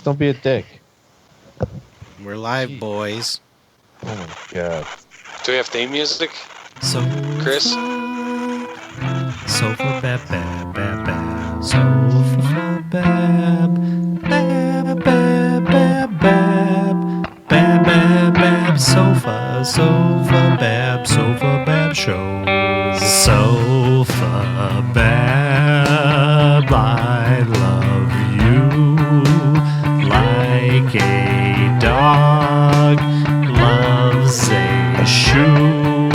don't be a dick. We're live, Jeez. boys. Oh my god. Do we have theme music? So, Chris? Sofabab, bab, bab, bab. Sofabab, bab, bab, bab, bab. Bab, bab, bab, Sofabab, Sofabab show. Sofabab, I love you like a dog loves a shoe.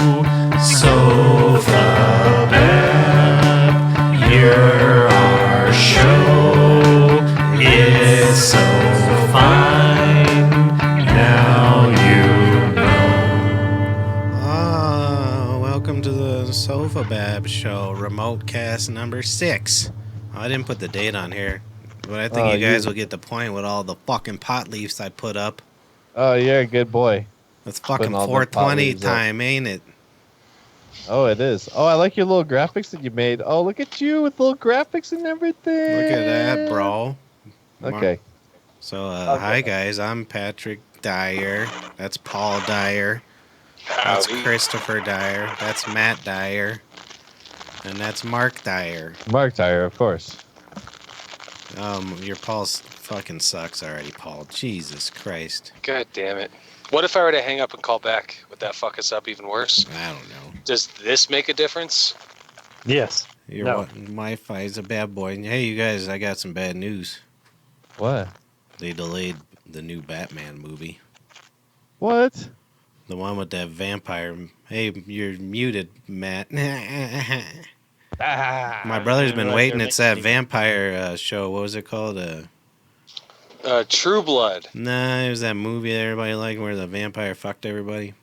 Sofabab, you're our show. It's so fine. Now you know. Welcome to the Sofabab show, remote cast number 6. I didn't put the date on here, but I think you guys will get the point with all the fucking pot leaves I put up. Oh, you're a good boy. It's fucking 420 time, ain't it? Oh, it is. Oh, I like your little graphics that you made. Oh, look at you with little graphics and everything. Look at that, bro. Okay. So, hi guys, I'm Patrick Dyer. That's Paul Dyer. That's Howdy. Christopher Dyer. That's Matt Dyer. And that's Mark Dyer. Mark Dyer, of course. Your Paul's fucking sucks already, Paul. Jesus Christ. God damn it. What if I were to hang up and call back? Would that fuck us up even worse? I don't know. Does this make a difference? Yes. Your No. Wi-Fi is a bad boy. And hey, you guys, I got some bad news. What? They delayed the new Batman movie. What? The one with that vampire. Hey, you're muted, Matt. My brother's been waiting. It's that vampire show. What was it called? True Blood. Nah, it was that movie that everybody liked where the vampire fucked everybody.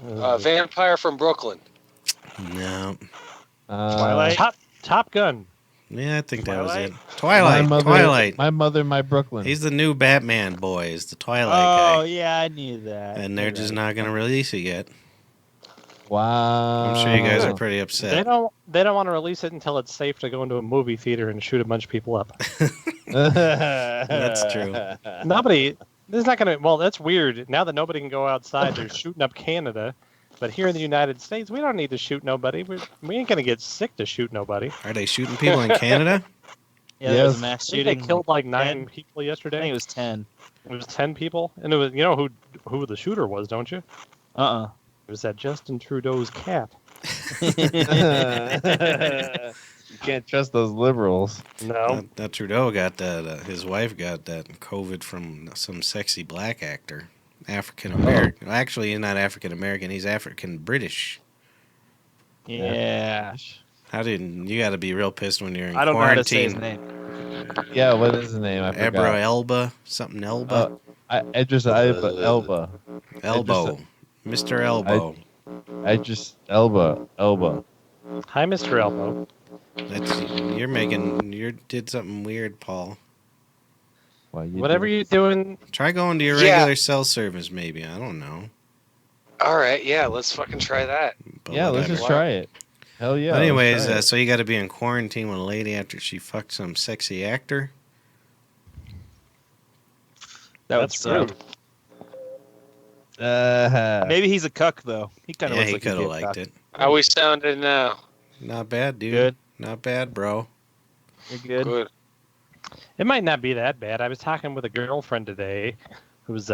Vampire from Brooklyn. No. Twilight. Top Gun. Yeah, I think that was it. Twilight? Twilight. My mother, my Brooklyn. He's the new Batman boy. He's the Twilight Oh, guy. yeah, I knew that. And they're just not going to release it yet. Wow. I'm sure you guys are pretty They upset. don't want to release it until it's safe to go into a movie theater and shoot a bunch of people up. That's true. Nobody. There's not gonna. Well, that's weird. Now that nobody can go outside, they're shooting up Canada. But here in the United States, we don't need to shoot nobody. We ain't gonna get sick to shoot nobody. Are they shooting people in Canada? Yeah, there was Yes. a mass I think shooting. they killed like 9 10. people I yesterday. think it was 10. It was 10 people, and it was who the shooter was, don't you? Uh-uh. It was that Justin Trudeau's cat. You can't trust those liberals. No, That Trudeau got that. His wife got that COVID from some sexy black actor. African American. Well, actually, he's not African American. He's African British. Yeah. How did you got to be real pissed when you're in I don't know how to say his quarantine? name. Yeah, what is his name? I Ebra forgot. Elba, something Elba, Idris Elba. Elbow, Mr. Elbow. Idris Elba. hi, Mr. Elbow. That's you did something weird, Paul. Why you Whatever do- you're doing, Try going to your Yeah. regular cell service, maybe. I don't know. All right, yeah, let's fucking try that. But Yeah, let's whatever. just try it. Hell yeah. But anyways, let's try it. so you got to be in quarantine with a lady after she fucked some sexy actor. That would that's suck. rude. Maybe he's a cuck, though. He kind of Yeah, looks he like could have he'd be a liked cuck. it. How we sounding now? Not bad, dude. Good. Not bad, bro. You're good. Good. It might not be that bad. I was talking with a girlfriend today, who's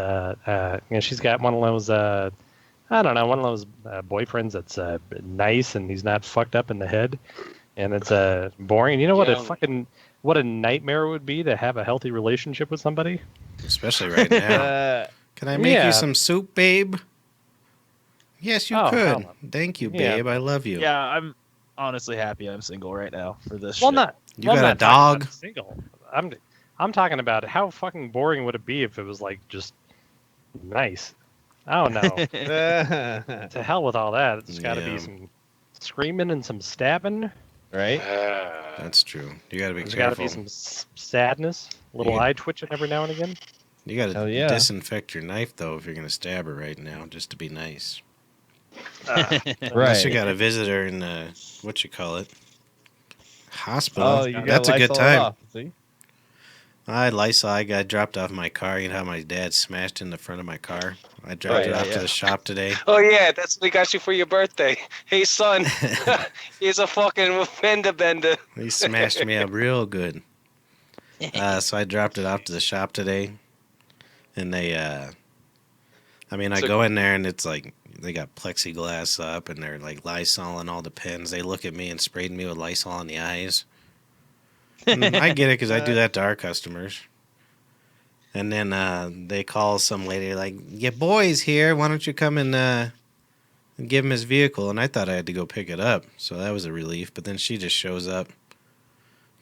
she's got one of those I don't know, one of those boyfriends that's nice and he's not fucked up in the head, and it's boring. You know what a nightmare it would be to have a healthy relationship with somebody. Especially right now. Can I make Yeah. you some soup, babe? Yes, you Oh, could. hell no. Thank you, Yeah. babe. I love you. Yeah, I'm honestly happy I'm single right now for this Well, shit. not. You well, got a not talking dog? about single. I'm talking about how fucking boring would it be if it was like just nice. I don't know. To hell with all that. It's got to Yeah. be some screaming and some stabbing. right? That's true. You got to be There's got to careful. be some sadness, a little Yeah. eye twitching every now and again. You got Hell to yeah. disinfect your knife, though, if you're going to stab her right now, just to be nice. Right. Unless you got a visitor in the, what you call it, hospital. Oh, you got That's a good Lysol time. off, see? I Lysol. I got dropped off my car. You know how my dad smashed in the front of my car. I dropped it yeah, off yeah. to the shop today. Oh yeah, that's what he got you for your birthday. Hey son, here's a fucking fender bender. He smashed me up real good. So I dropped it off to the shop today, and they, I mean, I So- go in there and it's like they got plexiglass up and they're like Lysol on all the pens. They look at me and sprayed me with Lysol in the eyes. And I get it because I do that to our customers. And then they call some lady like, "Your boy's here. Why don't you come and give him his vehicle?" And I thought I had to go pick it up, so that was a relief. But then she just shows up,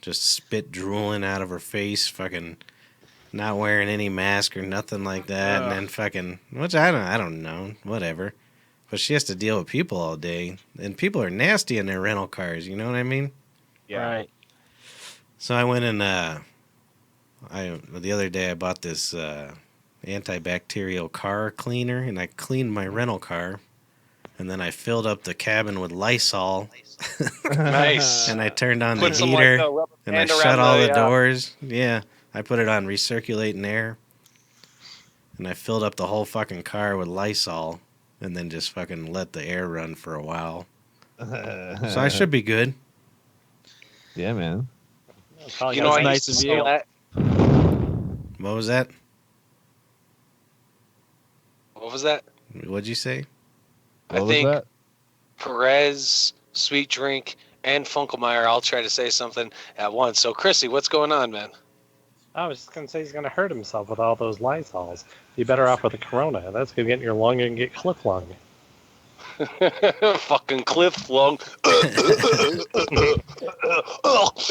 just spit drooling out of her face, fucking not wearing any mask or nothing like that, and then fucking, which I don't know, whatever. But she has to deal with people all day, and people are nasty in their rental cars. You know what I mean? Yeah. Right. So I went and the other day I bought this antibacterial car cleaner, and I cleaned my rental car, and then I filled up the cabin with Lysol, Nice. and I turned on Put the some heater, like rubber and I band shut around all the the doors. Yeah, I put it on recirculating air, and I filled up the whole fucking car with Lysol, and then just fucking let the air run for a while. So I should be good. Yeah, man. Probably You got know, some I nice used to of you. sell that. What was that? What was that? What'd you say? I What was think that? Perez, Sweet Drink, and Funkelmeyer all try to say something at once. So, Chrissy, what's going on, man? I was just gonna say he's gonna hurt himself with all those Lysols. Be better off with a Corona. That's gonna get in your lung and get cliff lung. Fucking Cliff Long. We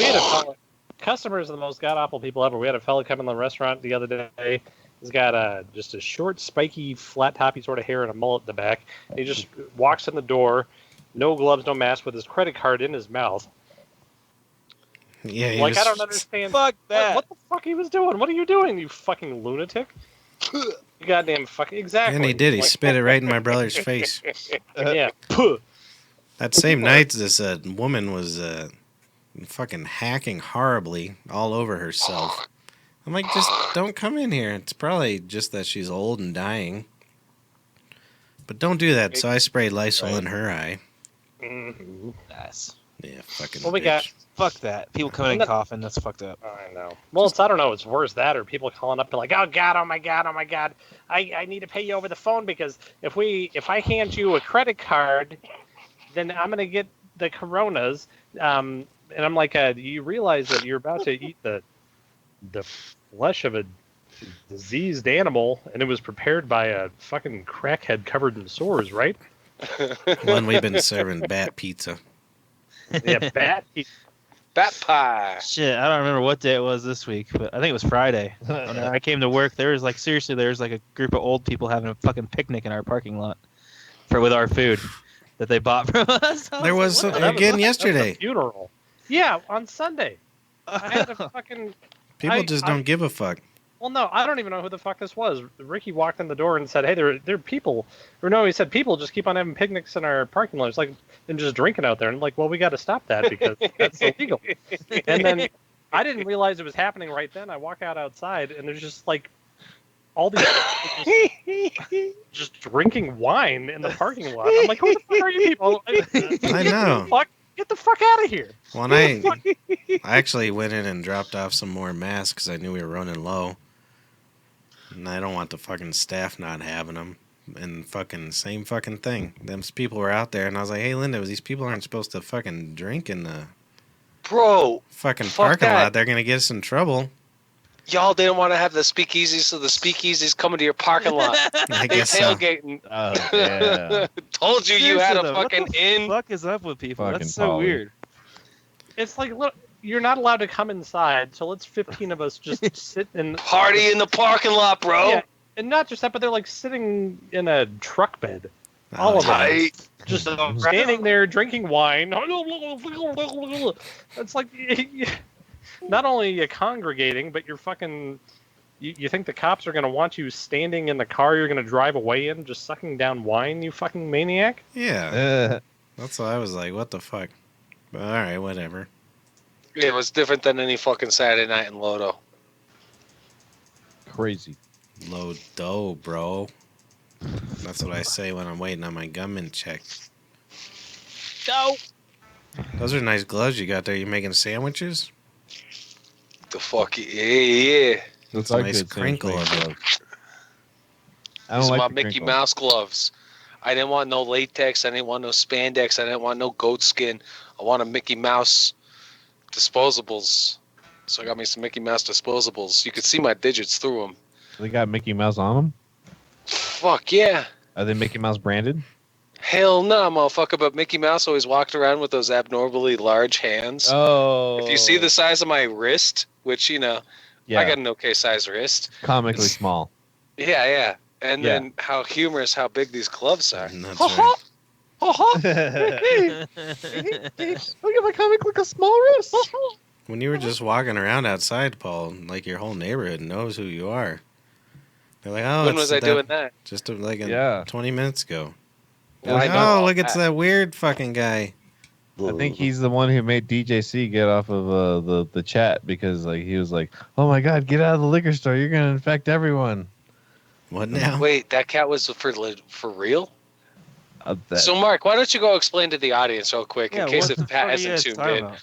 had a fella, customers are the most god awful people ever. We had a fella come in the restaurant the other day. He's got just a short, spiky, flat toppy sort of hair and a mullet in the back. He just walks in the door, no gloves, no mask, with his credit card in his mouth. Yeah, he Like, was, I don't understand. Fuck that. What the fuck he was doing? What are you doing, you fucking lunatic? You goddamn fucking exactly. And he did. He Like, spit it right in my brother's face. yeah. Puh. That same night, this woman was fucking hacking horribly all over herself. I'm like, just don't come in here. It's probably just that she's old and dying. But don't do that. So I sprayed Lysol in her eye. Mhm. Nice. Yeah, fucking Well, we bitch. got- Fuck that. People coming in No. coughing. That's fucked up. I know. Well, it's I don't know. It's worse that or people calling up and like, oh god, oh my god, oh my god, I need to pay you over the phone because if I hand you a credit card, then I'm gonna get the Coronas. And I'm like, you realize that you're about to eat the flesh of a diseased animal, and it was prepared by a fucking crackhead covered in sores, right? One we've been serving bat pizza. Yeah, bat. Bat pie. Shit, I don't remember what day it was this week, but I think it was Friday. When I came to work, there was like seriously, there was like a group of old people having a fucking picnic in our parking lot with our food that they bought from us. There was That was- again that was yesterday. a funeral. Yeah, on Sunday. I had a fucking. People just don't give a fuck. Well, no, I don't even know who the fuck this was. Ricky walked in the door and said, "Hey, there are people." Or no, he said, "People just keep on having picnics in our parking lot. It's like and just drinking out there." And I'm like, well, we got to stop that because that's illegal. And then I didn't realize it was happening right then. I walk outside and there's just like all these people just drinking wine in the parking lot. I'm like, who the fuck are you people? I know. Get the fuck out of here. Well, I actually went in and dropped off some more masks because I knew we were running low. And I don't want the fucking staff not having them. And fucking same fucking thing. Them people were out there, and I was like, hey, Linda, these people aren't supposed to fucking drink in the Bro, fucking Fuck parking that. lot. They're going to get us in trouble. y'all didn't want to have the speakeasies, so the speakeasies coming to your parking lot. I They guess so. tailgating. Oh, yeah. Told you you had Seriously, a though, fucking what the in. fuck is up with people? Fucking That's so Polly. weird. It's like, look, you're not allowed to come inside, so let's 15 of us just sit in Party in the parking lot, bro. Yeah, and not just that, but they're like sitting in a truck bed, all of them, Tight. just standing there drinking wine. It's like not only are you congregating, but you're fucking. You think the cops are gonna want you standing in the car you're gonna drive away in, just sucking down wine? You fucking maniac! Yeah. That's why I was like, what the fuck? But all right, whatever. It was different than any fucking Saturday night in Lodo. crazy. Low dough, bro. That's what I say when I'm waiting on my gunman check. Go. Those are nice gloves you got there. You making sandwiches? The fuck, yeah. That's Those a are nice good sandwich crinkle of making it. gloves. I These don't are my like the Mickey crinkle. Mouse gloves. I didn't want no latex. I didn't want no spandex. I didn't want no goat skin. I want a Mickey Mouse disposables. So I got me some Mickey Mouse disposables. You could see my digits through them. They got Mickey Mouse on them. Fuck yeah. Are they Mickey Mouse branded? Hell no, motherfucker. But Mickey Mouse always walked around with those abnormally large hands. Oh. If you see the size of my wrist, which, you know, yeah, I got an okay size wrist. comically it's- small. Yeah, yeah. And Yeah. then how humorous how big these gloves are. That's right. Look at my comic like a small wrist. When you were just walking around outside, Paul, like your whole neighborhood knows who you are. They're like, oh, When it's was I doing that? Just like Yeah. 20 minutes ago. Well, Like, I know oh, look, it's that. that weird fucking guy. I think he's the one who made DJC get off of the chat because like he was like, "Oh my God, get out of the liquor store! You're gonna infect everyone." What now? Wait, that cat was for real? That- So, Mark, why don't you go explain to the audience real quick Yeah, in case what if the Pat fuck are you hasn't guys tuned talking in. about?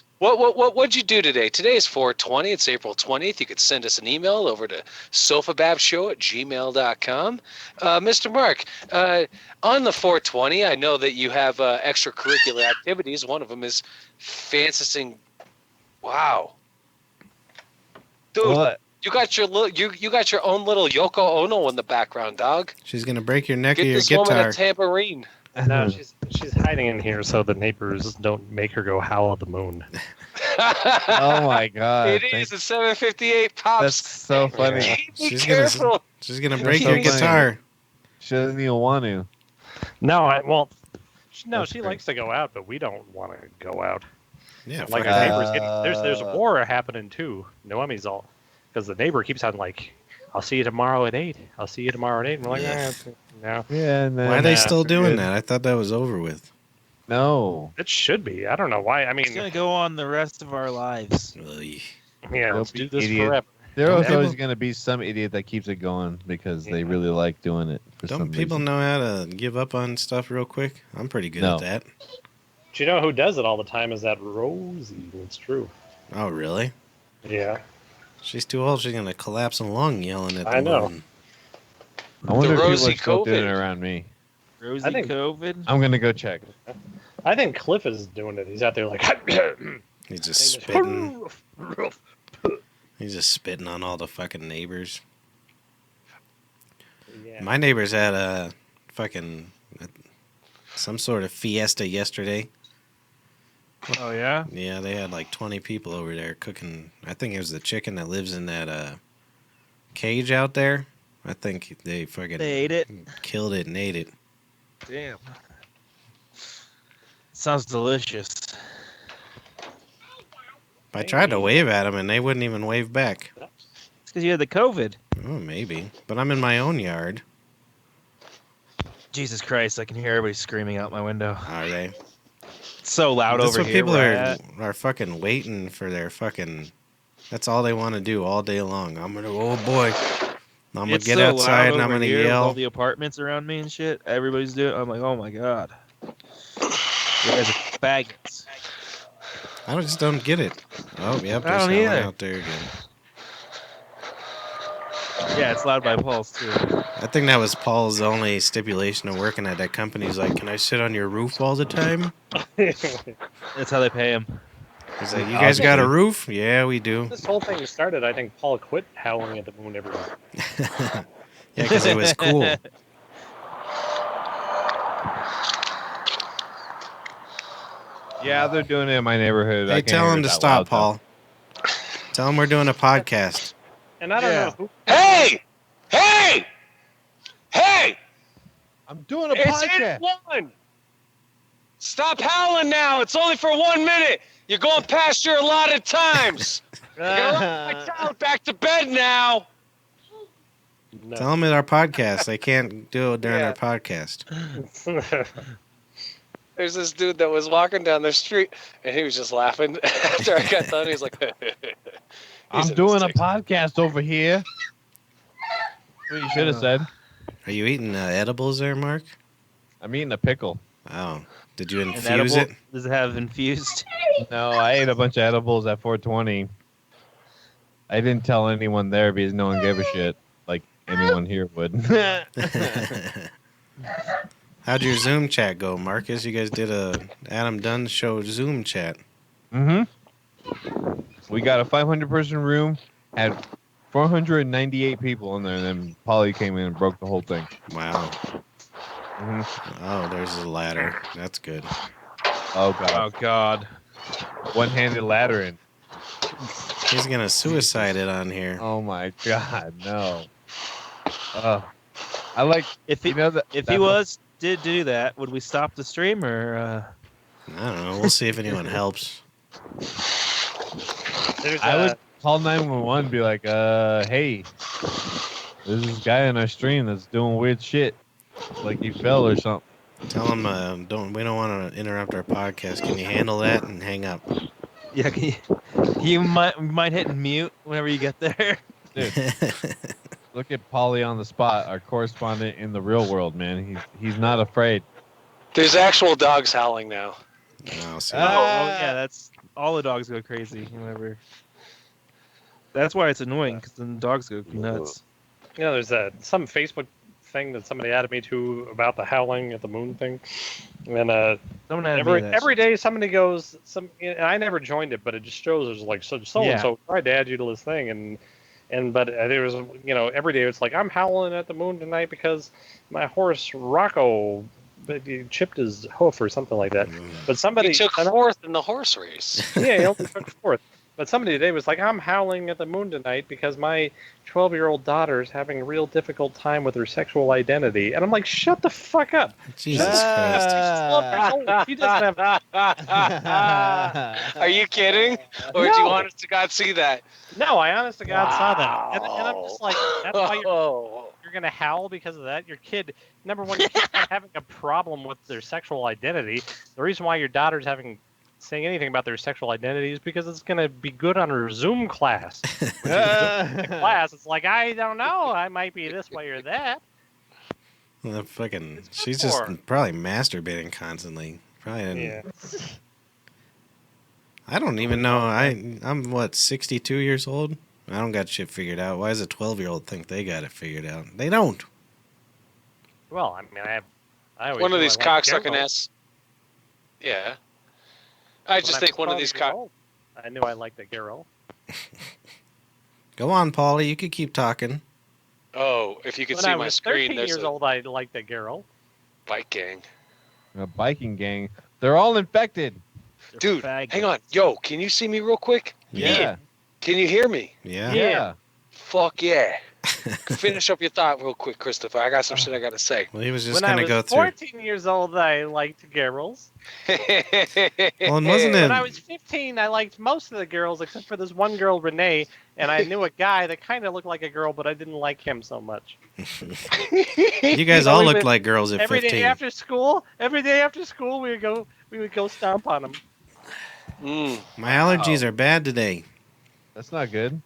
What'd you do today? Today is 4/20. It's April 20th. You could send us an email over to sofababshow@gmail.com. Mr. Mark, on the 420, I know that you have extracurricular activities. One of them is fantasizing. Wow, dude, What? you got your you got your own little Yoko Ono in the background, dog. She's going to break your neck Get of your this woman guitar. a tambourine. No, she's hiding in here so the neighbors don't make her go howl at the moon. Oh my God! It is at 7:58 pops. That's so funny. Be She's careful. She's going to That's break so your funny. guitar. She doesn't even want to. No, no, That's she great. likes to go out, but we don't want to go out. Yeah, Like fuck our that. neighbors getting there's war happening too. Noemi's all because the neighbor keeps on like, "I'll see you tomorrow at 8. I'll see you tomorrow at 8." And we're like, Yeah. no, Yeah. And then, Why are they Nah, still doing good. that? I thought that was over with. No. it should be. I don't know why. I mean, It's gonna go on the rest of our lives. Ugh. yeah, let's Don't do be this idiot. forever. There's Don't always people- going to be some idiot that keeps it going because they Yeah. really like doing it. For Don't some people reason. know how to give up on stuff real quick? I'm pretty good No. at that. Do you know who does it all the time? Is that Rosie? It's true. Oh, really? Yeah. She's too old. She's going to collapse and lung yelling at the I know. moon. I wonder if people Rosie are still doing it COVID. around me. Rosie I think- COVID. I'm going to go check. I think Cliff is doing it. He's out there like, He's just spitting. He's just spitting on all the fucking neighbors. yeah. My neighbors had a fucking some sort of fiesta yesterday. Oh yeah. Yeah, they had like 20 people over there cooking. I think it was the chicken that lives in that cage out there. I think they fucking They ate it. killed it and ate it. Damn. Sounds delicious. I tried to wave at them and they wouldn't even wave back. It's because you had the COVID. Oh, maybe. But I'm in my own yard. Jesus Christ! I can hear everybody screaming out my window. Are they? It's so loud That's over what here. people where are I'm at. are fucking waiting for their fucking. That's all they want to do all day long. I'm gonna, oh boy, I'm gonna It's get so outside loud and I'm over gonna here with all yell. the apartments around me and shit. Everybody's doing. I'm like, oh my god. You guys are faggots. I just don't get it. Oh, yep, I there's don't that one either. out there again. Yeah, it's loud by Paul's too. I think that was Paul's only stipulation of working at that company. He's like, "Can I sit on your roof all the time?" That's how they pay him. He's like, "You guys got a roof?" Yeah, we do. This whole thing started, I think Paul quit howling at the moon every night. Yeah, because it was cool. Yeah, they're doing it in my neighborhood. I Hey, can't tell hear him it to that stop, loud, though. Paul. Tell him we're doing a podcast. And I don't Yeah. know who. Hey! Hey! Hey! I'm doing a It's podcast. 8-1! Stop howling now. It's only for 1 minute. You're going past your allotted times. You're gonna let my child back to bed now. No. Tell them at our podcast. They can't do it during Yeah. our podcast. There's this dude that was walking down the street, and he was just laughing after I got done. He's like, I'm He's in doing a his podcast over here. what you should have said. Are you eating edibles there, Mark? I'm eating a pickle. Oh, did you An infuse edible? it? Does it have infused? No, I ate a bunch of edibles at 420. I didn't tell anyone there because no one gave a shit, like anyone here would. How'd your Zoom chat go, Marcus? You guys did a Adam Dunn show Zoom chat. Mm-hmm. We got a 500-person room, had 498 people in there, and then Polly came in and broke the whole thing. Wow. hmm Oh, there's a ladder. That's good. Oh, God. Oh God. One-handed laddering. He's gonna suicide it on here. Oh, my God, no. I like, If he you know, did do that, would we stop the stream or? I don't know. We'll see if anyone helps. There's I would call 911 and be like, hey, there's this guy in our stream that's doing weird shit. Like he fell or something. Tell him we don't want to interrupt our podcast. Can you handle that and hang up? Yeah, you might hit mute whenever you get there. Dude, look at Polly on the spot, our correspondent in the real world, man. He's not afraid. There's actual dogs howling now. No, see, Oh yeah, that's all the dogs go crazy whenever. That's why it's annoying because then the dogs go nuts. You know, there's some Facebook thing that somebody added me to about the howling at the moon thing, and Someone added me to that every shit. day somebody goes and I never joined it, but it just shows there's like so and so tried to add you to this thing, but there was every day it's like I'm howling at the moon tonight because my horse Rocco he chipped his hoof or something like that. But somebody He took fourth in the horse race. yeah, he only took fourth. But somebody today was like, I'm howling at the moon tonight because my 12-year-old daughter is having a real difficult time with her sexual identity. And I'm like, shut the fuck up. Jesus Christ. She doesn't have... Are you kidding? Or do you want us to God see that? No, I honest to God saw that. And I'm just like, that's why you're going to howl because of that? Your kid, number one, your kid's not having a problem with their sexual identity. The reason why your daughter's saying anything about their sexual identity is because it's going to be good on her Zoom class. It's like, I don't know. I might be this way or that. Well, she's just probably masturbating constantly. Probably didn't. Yeah. I don't even know. I'm what, 62 years old? I don't got shit figured out. Why does a 12-year-old think they got it figured out? They don't. Well, I mean, I always One of knew these I liked cocksucking Garo. ass. Yeah. I just think one of these I knew I liked the Garo. Go on, Paulie. You could keep talking. Oh, if you could When see I my was screen, 13 there's years a old, I liked the Garo. bike gang. A biking gang. They're all infected. Dude, Faggots. hang on. Yo, can you see me real quick? Yeah. Can you hear me? Yeah. Yeah. Fuck yeah. Finish up your thought real quick, Christopher. I got some shit I got to say. Well, he was just When I going to was go through. 14 years old, I liked girls. Well, and wasn't it? When I was 15, I liked most of the girls except for this one girl, Renee, and I knew a guy that kind of looked like a girl, but I didn't like him so much. You guys all looked like girls at Every 15. day after school, we would go stomp on them. My allergies are bad today. That's not good.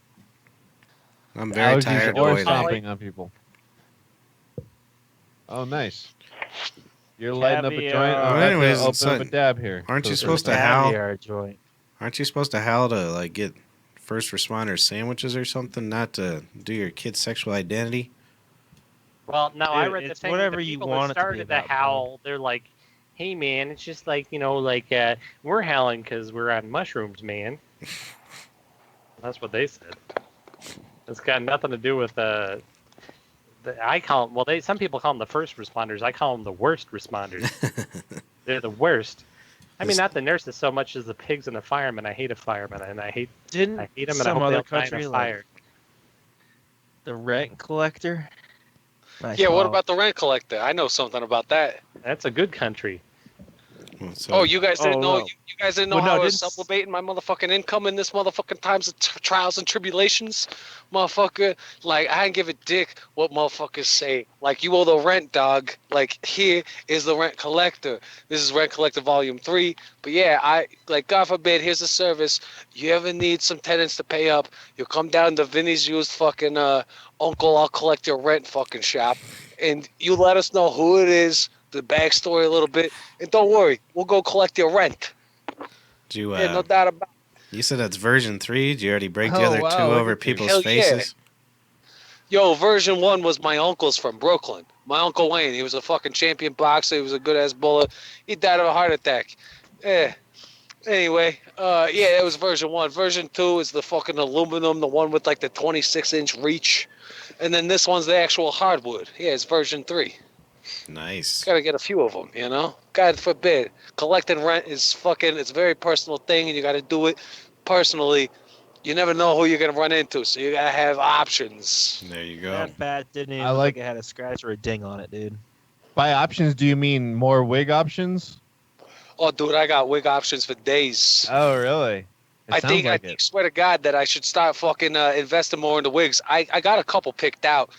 I'm very Allergies tired or boy. stomping on people. Oh, nice. You're lighting up a joint. Caviar. I'm Well, anyways, open it's up a dab here. Aren't you For the supposed first to time. howl? Caviar joint. Aren't you supposed to howl to like get first responders sandwiches or something, not to do your kid's sexual identity? Well, no, I Dude, read the it's thing. whatever the you people want it that to be started the about, howl, they're like, "Hey, man, it's just like we're howling because we're on mushrooms, man." That's what they said. It's got nothing to do with I call them, well, some people call them the first responders. I call them the worst responders. They're the worst. I mean, not the nurses so much as the pigs and the firemen. I hate a fireman, and I hate them, and I some hope other they'll die in country a like fire. the rent collector? Yeah, what about the rent collector? I know something about that. That's a good country. So, Oh, you guys didn't know? no. You guys didn't know Well, no, how I was didn't- supplementing my motherfucking income in this motherfucking times of trials and tribulations, motherfucker. Like I didn't give a dick what motherfuckers say. Like you owe the rent, dog. Like here is the rent collector. This is Rent Collector Volume 3. But yeah, I like God forbid. Here's a service. You ever need some tenants to pay up? You come down to Vinny's used fucking Uncle. I'll collect your rent fucking shop, and you let us know who it is, the backstory a little bit. And don't worry, we'll go collect your rent. did you, Yeah, no doubt about it. you said that's version 3? Did you already break the Oh, other wow, 2 look over at you. people's Hell yeah. faces? Yo, version 1 was my uncle's from Brooklyn. My Uncle Wayne, he was a fucking champion boxer. He was a good-ass bullet. He died of a heart attack. Yeah. Anyway, yeah, that was version 1. Version 2 is the fucking aluminum, the one with like the 26-inch reach. And then this one's the actual hardwood. Yeah, it's version 3. Nice. Gotta get a few of them, you know? God forbid. Collecting rent is fucking, it's a very personal thing, and you gotta do it personally. You never know who you're gonna run into, so you gotta have options. There you go. That bat didn't even I look like- like it had a scratch or a ding on it, dude. By options, do you mean more wig options? Oh, dude, I got wig options for days. Oh, really? It I sounds think, like I think, it. swear to God, that I should start fucking investing more in the wigs. I got a couple picked out,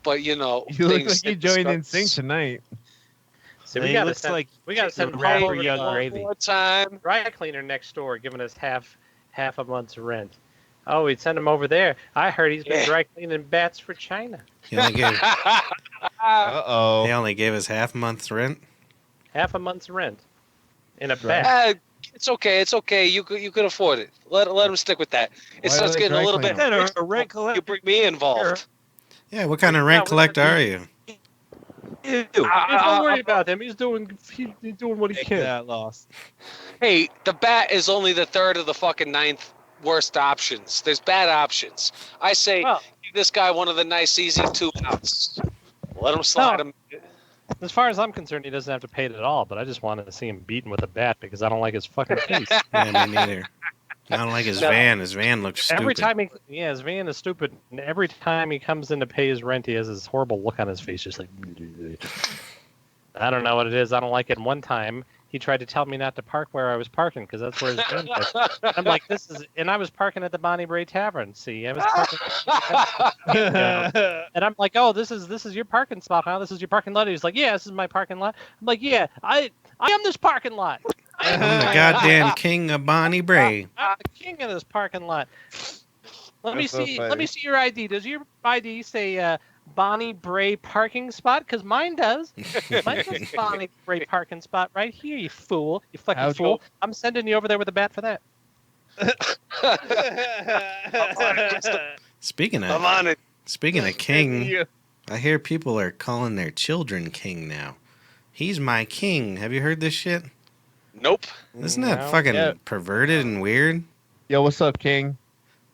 but you know, You look things like you hit the joined in studs. sync tonight. See, He we got to looks send, like we got to send the him rapper over to Young the Gravy. One time. dry cleaner next door giving us half a month's rent. Oh, we'd send him over there. I heard he's been Yeah. dry cleaning bats for China. He only gave, Uh-oh. he only gave us half month's rent. Half a month's rent in a Right. bat. It's okay. It's okay. You could afford it. Let him stick with that. It Why starts do they getting a dry little clean bit. them? A rent You collector. bring me involved. Yeah, what kind of rent we're collector gonna are do- you? Ew. Don't worry about him. He's doing what he Take can. that loss. Hey, the bat is only the third of the fucking ninth worst options. There's bad options. I say Well, give this guy one of the nice easy 2 outs. Let him slide him. as far as I'm concerned, he doesn't have to pay it at all. But I just wanted to see him beaten with a bat because I don't like his fucking face. Yeah, me neither. I don't like his No. van. His van looks stupid. Every time his van is stupid. And every time he comes in to pay his rent, he has this horrible look on his face, just like. I don't know what it is. I don't like it. One time, he tried to tell me not to park where I was parking because that's where his van was. I'm like, this is, and I was parking at the Bonnie Bray Tavern. See, I was parking, and I'm like, oh, this is your parking spot, huh? This is your parking lot. He's like, yeah, this is my parking lot. I'm like, yeah, I am this parking lot. I'm the goddamn king of Bonnie Bray. I'm the king of this parking lot. Let me That's so see. funny. Let me see your ID. Does your ID say Bonnie Bray parking spot? Because mine does. Mine says Bonnie Bray parking spot right here. You fool. You fucking How'd fool. I'm sending you over there with a bat for that. Speaking I'm of on it. king, I hear people are calling their children king now. He's my king. Have you heard this shit? Nope. Isn't that No. fucking Yeah. perverted and weird? Yo, what's up, King?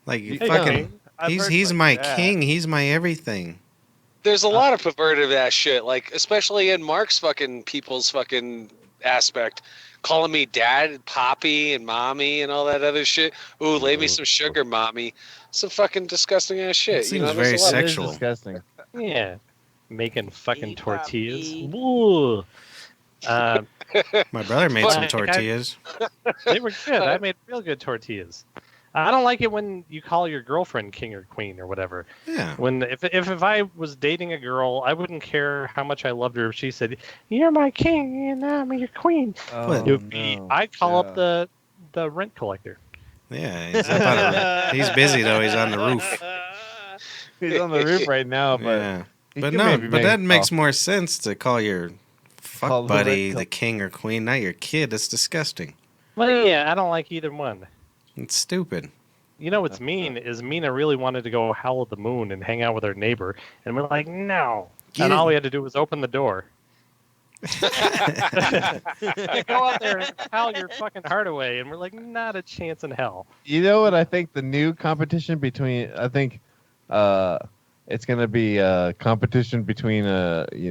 Like Hey, fucking, King. I've heard he's like my that. king. He's my everything. There's a lot of perverted ass shit, like especially in Mark's fucking people's fucking aspect, calling me dad, poppy, and mommy, and all that other shit. Ooh, lay me some sugar, mommy. Some fucking disgusting ass shit. It you seems know, there's very a lot of- That is sexual. disgusting. Yeah. Making fucking Hey, tortillas. papi. Ooh. My brother made But- some tortillas. They were good. I made real good tortillas. I don't like it when you call your girlfriend king or queen or whatever. Yeah. When if I was dating a girl, I wouldn't care how much I loved her if she said, "You're my king and I'm your queen." Oh, What? It would be, no. I'd call Yeah. up the rent collector. Yeah. He's, up on the, he's busy though. He's on the roof. He's on the roof right now, but Yeah. he But could no, maybe but make that a makes call. more sense to call your Call fuck the buddy rent the king or queen, not your kid. That's disgusting. Well, yeah, I don't like either one. It's stupid. You know what's mean is Mina really wanted to go howl at the moon and hang out with her neighbor, and we're like, no. Get and it. all we had to do was open the door. Yeah, go out there and howl your fucking heart away, and we're like, not a chance in hell. You know what? I think the new competition between it's gonna be a competition between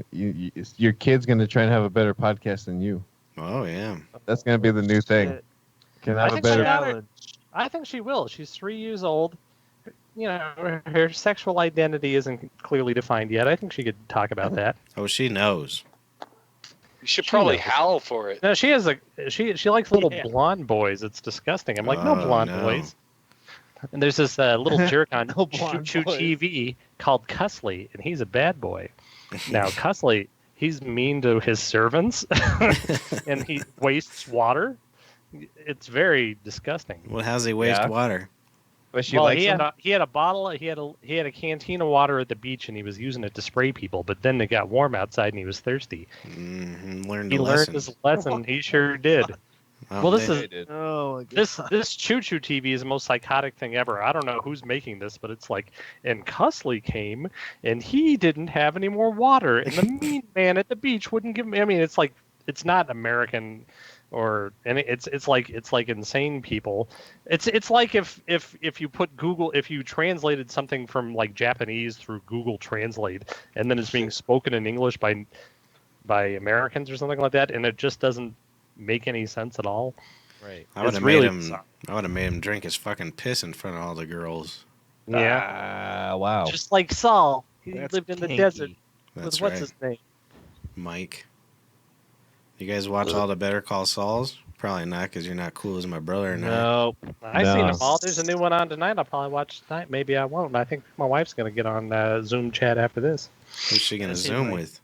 your kid's gonna try and have a better podcast than you. Oh yeah. That's gonna be the new thing. Can I have a think better. so. I think she will. She's 3 years old. You know, her sexual identity isn't clearly defined yet. I think she could talk about that. Oh, she knows. You should She probably knows. howl for it. No, she has she likes little Yeah. blonde boys. It's disgusting. I'm like, no blonde no. boys. And there's this little jerk on No Choo blonde Choo boys. TV called Cusley, and he's a bad boy. Now, Cusley, he's mean to his servants, and he wastes water. It's very disgusting. Well, how's he waste Yeah. water? But she Well, likes he them? had a bottle. He had a canteen of water at the beach, and he was using it to spray people. But then it got warm outside, and he was thirsty. Learned He a learned lesson. his lesson. He sure did. Oh, Well, this man. is They did. Oh my god. this Choo Choo TV is the most psychotic thing ever. I don't know who's making this, but it's like, and Cusley came, and he didn't have any more water, and the mean man at the beach wouldn't give me. I mean, it's like it's not American, or and it's like insane people. It's like if you put Google, if you translated something from like Japanese through Google Translate, and then it's being spoken in English by Americans or something like that, and it just doesn't make any sense at all. Right. I would It's have really made him. bizarre. I would have made him drink his fucking piss in front of all the girls. Yeah, Wow. just like Saul, he That's lived in the kinky. desert That's with what's right, his name? Mike. You guys watch all the Better Call Sauls? Probably not, because you're not cool as my brother and I. Nope. I No. seen them all. There's a new one on tonight. I'll probably watch tonight. Maybe I won't. I think my wife's gonna get on Zoom chat after this. Who's she gonna That seems Zoom like- with?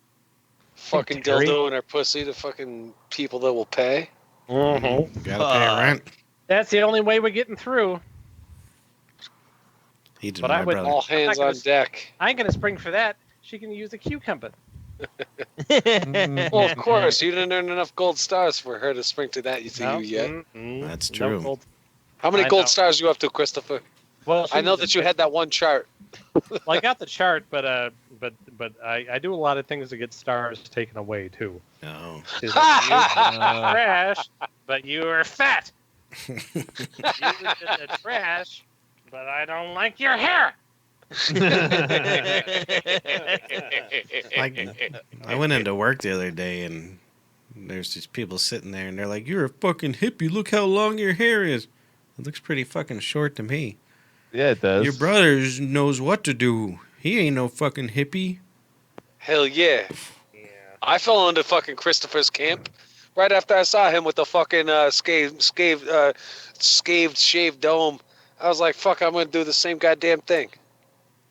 Fucking Terry? dildo in her pussy to fucking people that will pay. Mm-hmm. Gotta pay rent. That's the only way we're getting through. He did But my I would- brother. All hands gonna on deck. I ain't gonna spring for that. She can use a cucumber. Well, of course, you didn't earn enough gold stars for her to spring to that. You think No, you yet? That's no true. gold. How many I gold know. stars you up to, Christopher? Well, I know that you had that one chart. Well, I got the chart, but I do a lot of things to get stars taken away too. No. She's like, you trash, but you are fat. You was in the trash, but I don't like your hair. Like, I went into work the other day and there's these people sitting there and they're like, "You're a fucking hippie. Look how long your hair is. It looks pretty fucking short to me. Yeah, it does. Your brother knows what to do. He ain't no fucking hippie." Hell yeah. Yeah. I fell into fucking Christopher's camp right after I saw him with the fucking scaved shaved dome. I was like, fuck, I'm going to do the same goddamn thing.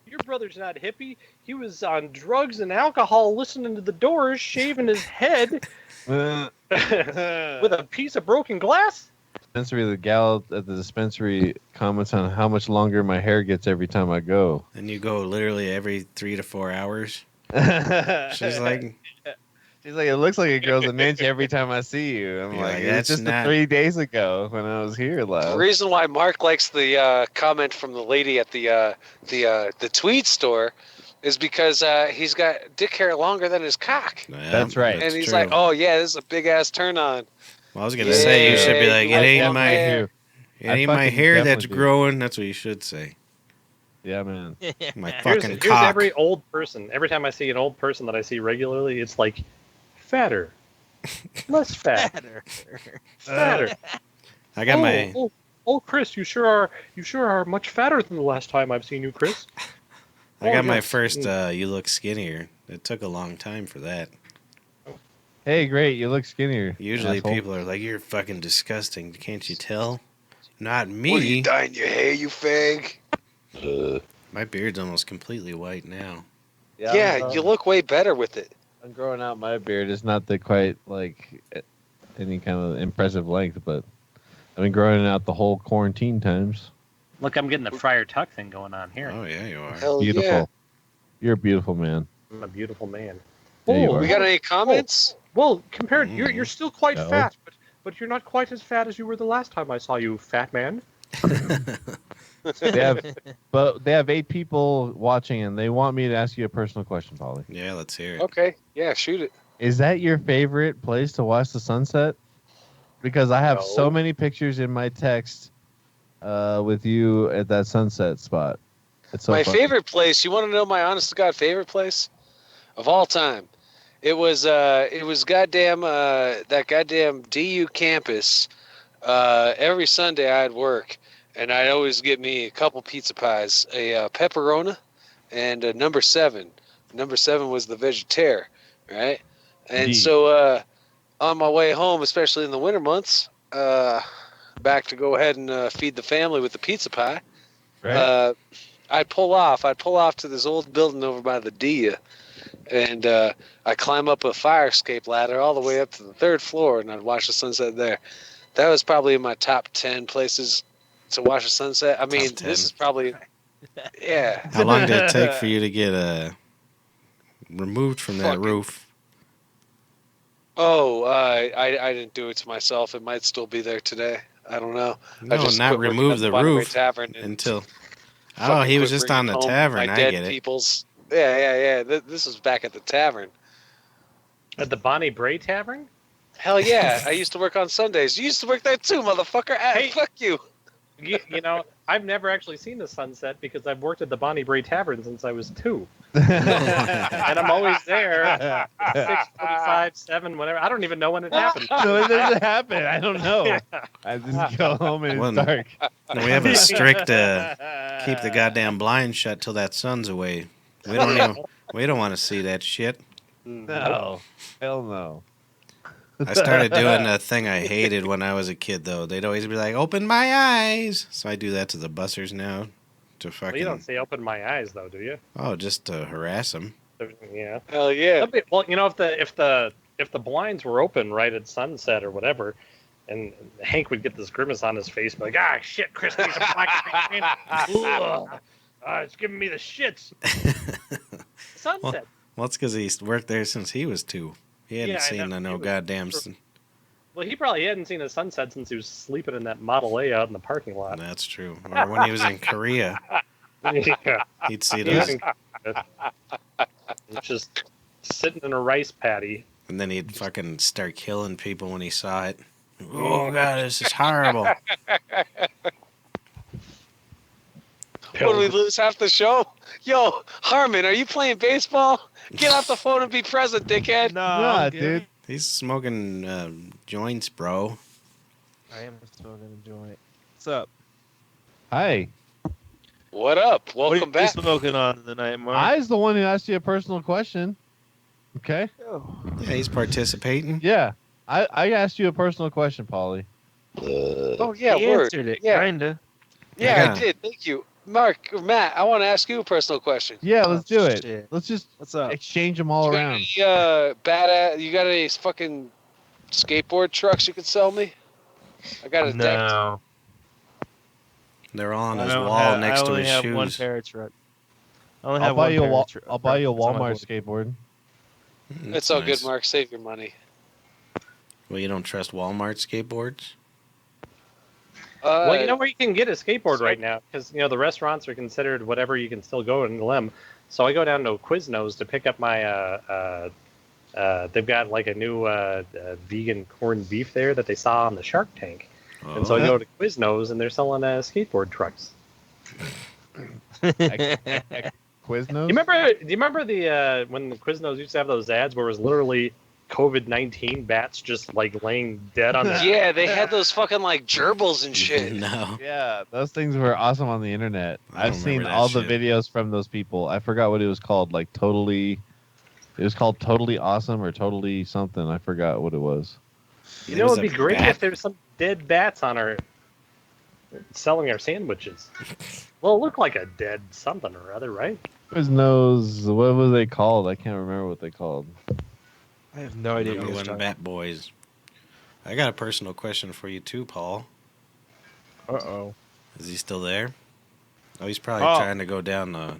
Your brother's not hippie. He was on drugs and alcohol, listening to the Doors, shaving his head with a piece of broken glass. Dispensary, the gal at the dispensary comments on how much longer my hair gets every time I go. And you go literally every 3 to 4 hours. She's like, She's like, it looks like it grows an inch every time I see you. I'm You're like, like, it's that's just not- 3 days ago when I was here The last. reason why Mark likes the comment from the lady at the tweed store is because he's got dick hair longer than his cock. yeah, That's right. And he's true. like, oh, yeah, this is a big-ass turn-on. Well, I was going to Yeah, say, you should be like, you it ain't love my hair. It I ain't my fucking hair that's definitely do. growing. That's what you should say. Yeah, man. My Here's, fucking here's cock. every old person. Every time I see an old person that I see regularly, it's like fatter, less fat, fatter. I got my Oh, Chris, you sure are much fatter than the last time I've seen you, Chris. I got my yeah. first you look skinnier. It took a long time for that. Hey, great. You look skinnier. Usually asshole. people are like, "You're fucking disgusting. Can't you tell?" Not What are you me. dyeing your hair, you fag? My beard's almost completely white now. Yeah, you look way better with it. I'm growing out my beard. It's not the quite like any kind of impressive length, but I've been growing it out the whole quarantine times. Look, I'm getting the Friar Tuck thing going on here. Oh yeah, you are. Hell Beautiful. yeah. You're a beautiful man. I'm a beautiful man. Yeah, you Oh, are. We got any comments? Well, compared, you're still quite No. fat, but you're not quite as fat as you were the last time I saw you, fat man. They have 8 people watching, and they want me to ask you a personal question, Polly. Yeah, let's hear it. Okay, yeah, shoot it. Is that your favorite place to watch the sunset? Because I have so No. many pictures in my text with you at that sunset spot. It's so My funny. favorite place. You want to know my honest to God favorite place of all time? It was goddamn that goddamn DU campus. Every Sunday I'd work, and I'd always get me a couple pizza pies, a pepperoni, and a number 7. Number 7 was the vegetarian, right? And Indeed. so on my way home, especially in the winter months, back to go ahead and feed the family with the pizza pie. Right. I'd pull off. I'd pull off to this old building over by the Dia, and I climb up a fire escape ladder all the way up to the 3rd floor, and I'd watch the sunset there. That was probably in my top 10 places to watch the sunset. I mean, 10. this is probably, yeah. How long did it take for you to get removed from that Fucking- roof? Oh, I didn't do it to myself. It might still be there today. I don't know. I No, just not quit working remove at the Bonnie Ray roof Tavern and until. Oh, fucking he was quit just on the bringing home tavern. my I dead get it. people's. Yeah. This was back at the tavern. At the Bonnie Bray Tavern? Hell yeah! I used to work on Sundays. You used to work there too, motherfucker. Hey. Fuck you. You know, I've never actually seen the sunset because I've worked at the Bonnie Bray Tavern since I was 2. And I'm always there 6:45, 7, whatever. I don't even know when it happened. So it doesn't happen. I don't know. I just go home and Well, it's dark. We have a strict keep the goddamn blinds shut till that sun's away. We don't want to see that shit. No. Hell no. I started doing a thing I hated when I was a kid, though. They'd always be like, "Open my eyes," so I do that to the bussers now. To Well, fucking you don't say "open my eyes" though, do you? just to harass them. Yeah. Hell yeah. Well, you know, if the blinds were open right at sunset or whatever, and Hank would get this grimace on his face, like, "Ah, shit, Chris needs a black screen. Ugh. It's giving me the shits." Sunset. Well, it's because he's worked there since he was 2. He hadn't Yeah, I seen know. no He was- goddamn. Well, he probably hadn't seen a sunset since he was sleeping in that Model A out in the parking lot. That's true. Or when he was in Korea, Yeah. he'd see He those, was just sitting in a rice paddy. and then he'd fucking start killing people when he saw it. Oh god, this is horrible. What, did we lose half the show? Yo, Harmon, are you playing baseball? Get off the phone and be present, dickhead. Nah, dude. He's smoking joints, bro. I am smoking a joint. What's up? Hi. What up? What are Welcome you back. smoking on tonight, Mark? I's the one who asked you a personal question. Okay? Yeah, he's participating. Yeah. I asked you a personal question, Paulie. Oh, yeah, he word. answered it, Yeah. kinda. Yeah, Yeah. I did. Thank you. Mark, or Matt, I want to ask you a personal question. Yeah, let's do it. Shit. Let's just What's up? exchange them all You got around. any, badass, you got any fucking skateboard trucks you could sell me? I got a deck. No. They're all on I his don't wall have- next I to only his have shoes. one pair of truck. I only I'll have buy one you a pair of truck. I'll buy you a It's on my Walmart board. skateboard. It's all nice. good, Mark. Save your money. Well, you don't trust Walmart skateboards? Well, you know where you can get a skateboard right now, because the restaurants are considered whatever you can still go in Lem. So I go down to Quiznos to pick up my. They've got like a new vegan corned beef there that they saw on the Shark Tank, and so I go to Quiznos and they're selling skateboard trucks. Quiznos? Do you remember the when the Quiznos used to have those ads where it was literally COVID-19 bats just like laying dead on the Yeah, they had those fucking like gerbils and shit. No. Yeah, those things were awesome on the internet. I I've don't seen remember that all the shit. videos from those people. I forgot what it was called. Like Totally. It was called Totally Awesome or Totally something. I forgot what it was. You It know, was it'd be a great bat. if there's some dead bats on our selling our sandwiches. Well, it looked like a dead something or other, right? Quiznos. What was they called? I can't remember what they called. I have no idea what Number you're one talking Bat Boys. I got a personal question for you too, Paul. Uh-oh. Is he still there? Oh, he's probably Oh. trying to go down the.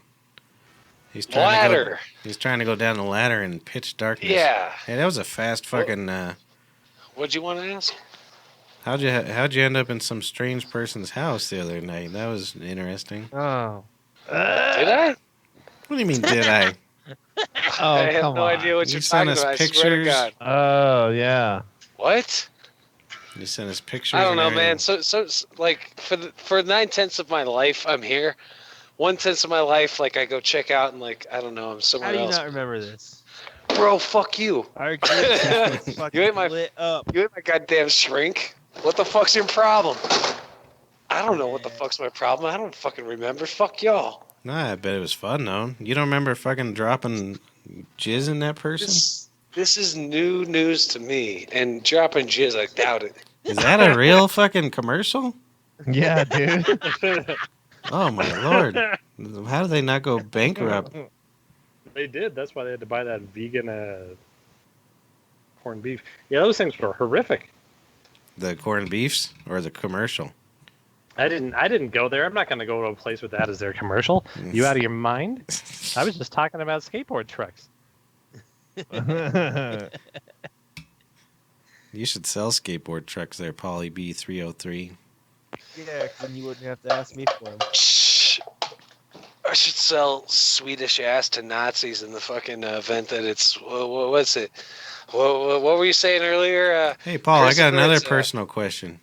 He's trying Ladder. He's trying to go down the ladder in pitch darkness. Yeah. Hey, that was a fast fucking. What'd you want to ask? How'd you end up in some strange person's house the other night? That was interesting. Oh. Did I? What do you mean? Did I? Oh, I have come no on. idea what You you're sent talking us about. I swear to pictures. God. Oh, yeah. What? You sent us pictures. I don't and know, man. everything. So like for 9/10 of my life, I'm here. 1/10 of my life, like I go check out and like I don't know, I'm How somewhere do you else. not remember this? Bro, fuck you. Our group chat is fucking You ain't my- lit up. You ain't my goddamn shrink. What the fuck's your problem? I don't know what the fuck's my problem. I don't fucking remember. Fuck y'all. Nah, I bet it was fun though. You don't remember fucking dropping jizz in that person? This is new news to me. And dropping jizz, I doubt it. Is that a real fucking commercial? Yeah, dude. Oh my lord! How do they not go bankrupt? They did. That's why they had to buy that vegan corned beef. Yeah, those things were horrific. The corned beefs or the commercial? I didn't go there. I'm not going to go to a place with that as their commercial. You out of your mind? I was just talking about skateboard trucks. You should sell skateboard trucks there, Polly B303. Yeah, then you wouldn't have to ask me for them. I should sell Swedish ass to Nazis in the fucking event that it's what's it? What were you saying earlier? Hey, Paul, I got another Christopher, personal question.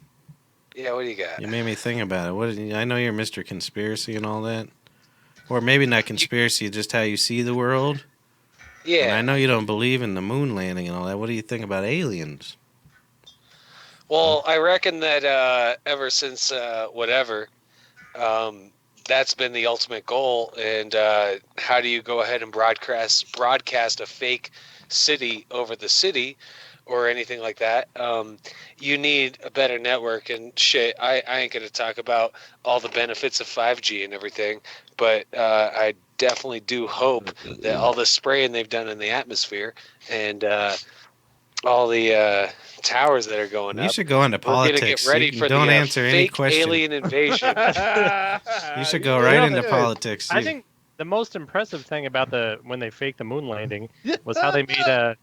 Yeah, what do you got? You made me think about it. I know you're Mr. Conspiracy and all that, or maybe not conspiracy, just how you see the world. And Yeah. I know you don't believe in the moon landing and all that. What do you think about aliens? Well, I reckon that ever since whatever, that's been the ultimate goal. And how do you go ahead and broadcast a fake city over the city or anything like that? You need a better network and shit. I ain't gonna talk about all the benefits of 5G and everything, but I definitely do hope that all the spraying they've done in the atmosphere and all the towers that are going You up. should go into We're gonna politics. get ready You for don't the answer any fake question. alien invasion. You should go right into politics. I think the most impressive thing about when they faked the moon landing was how they made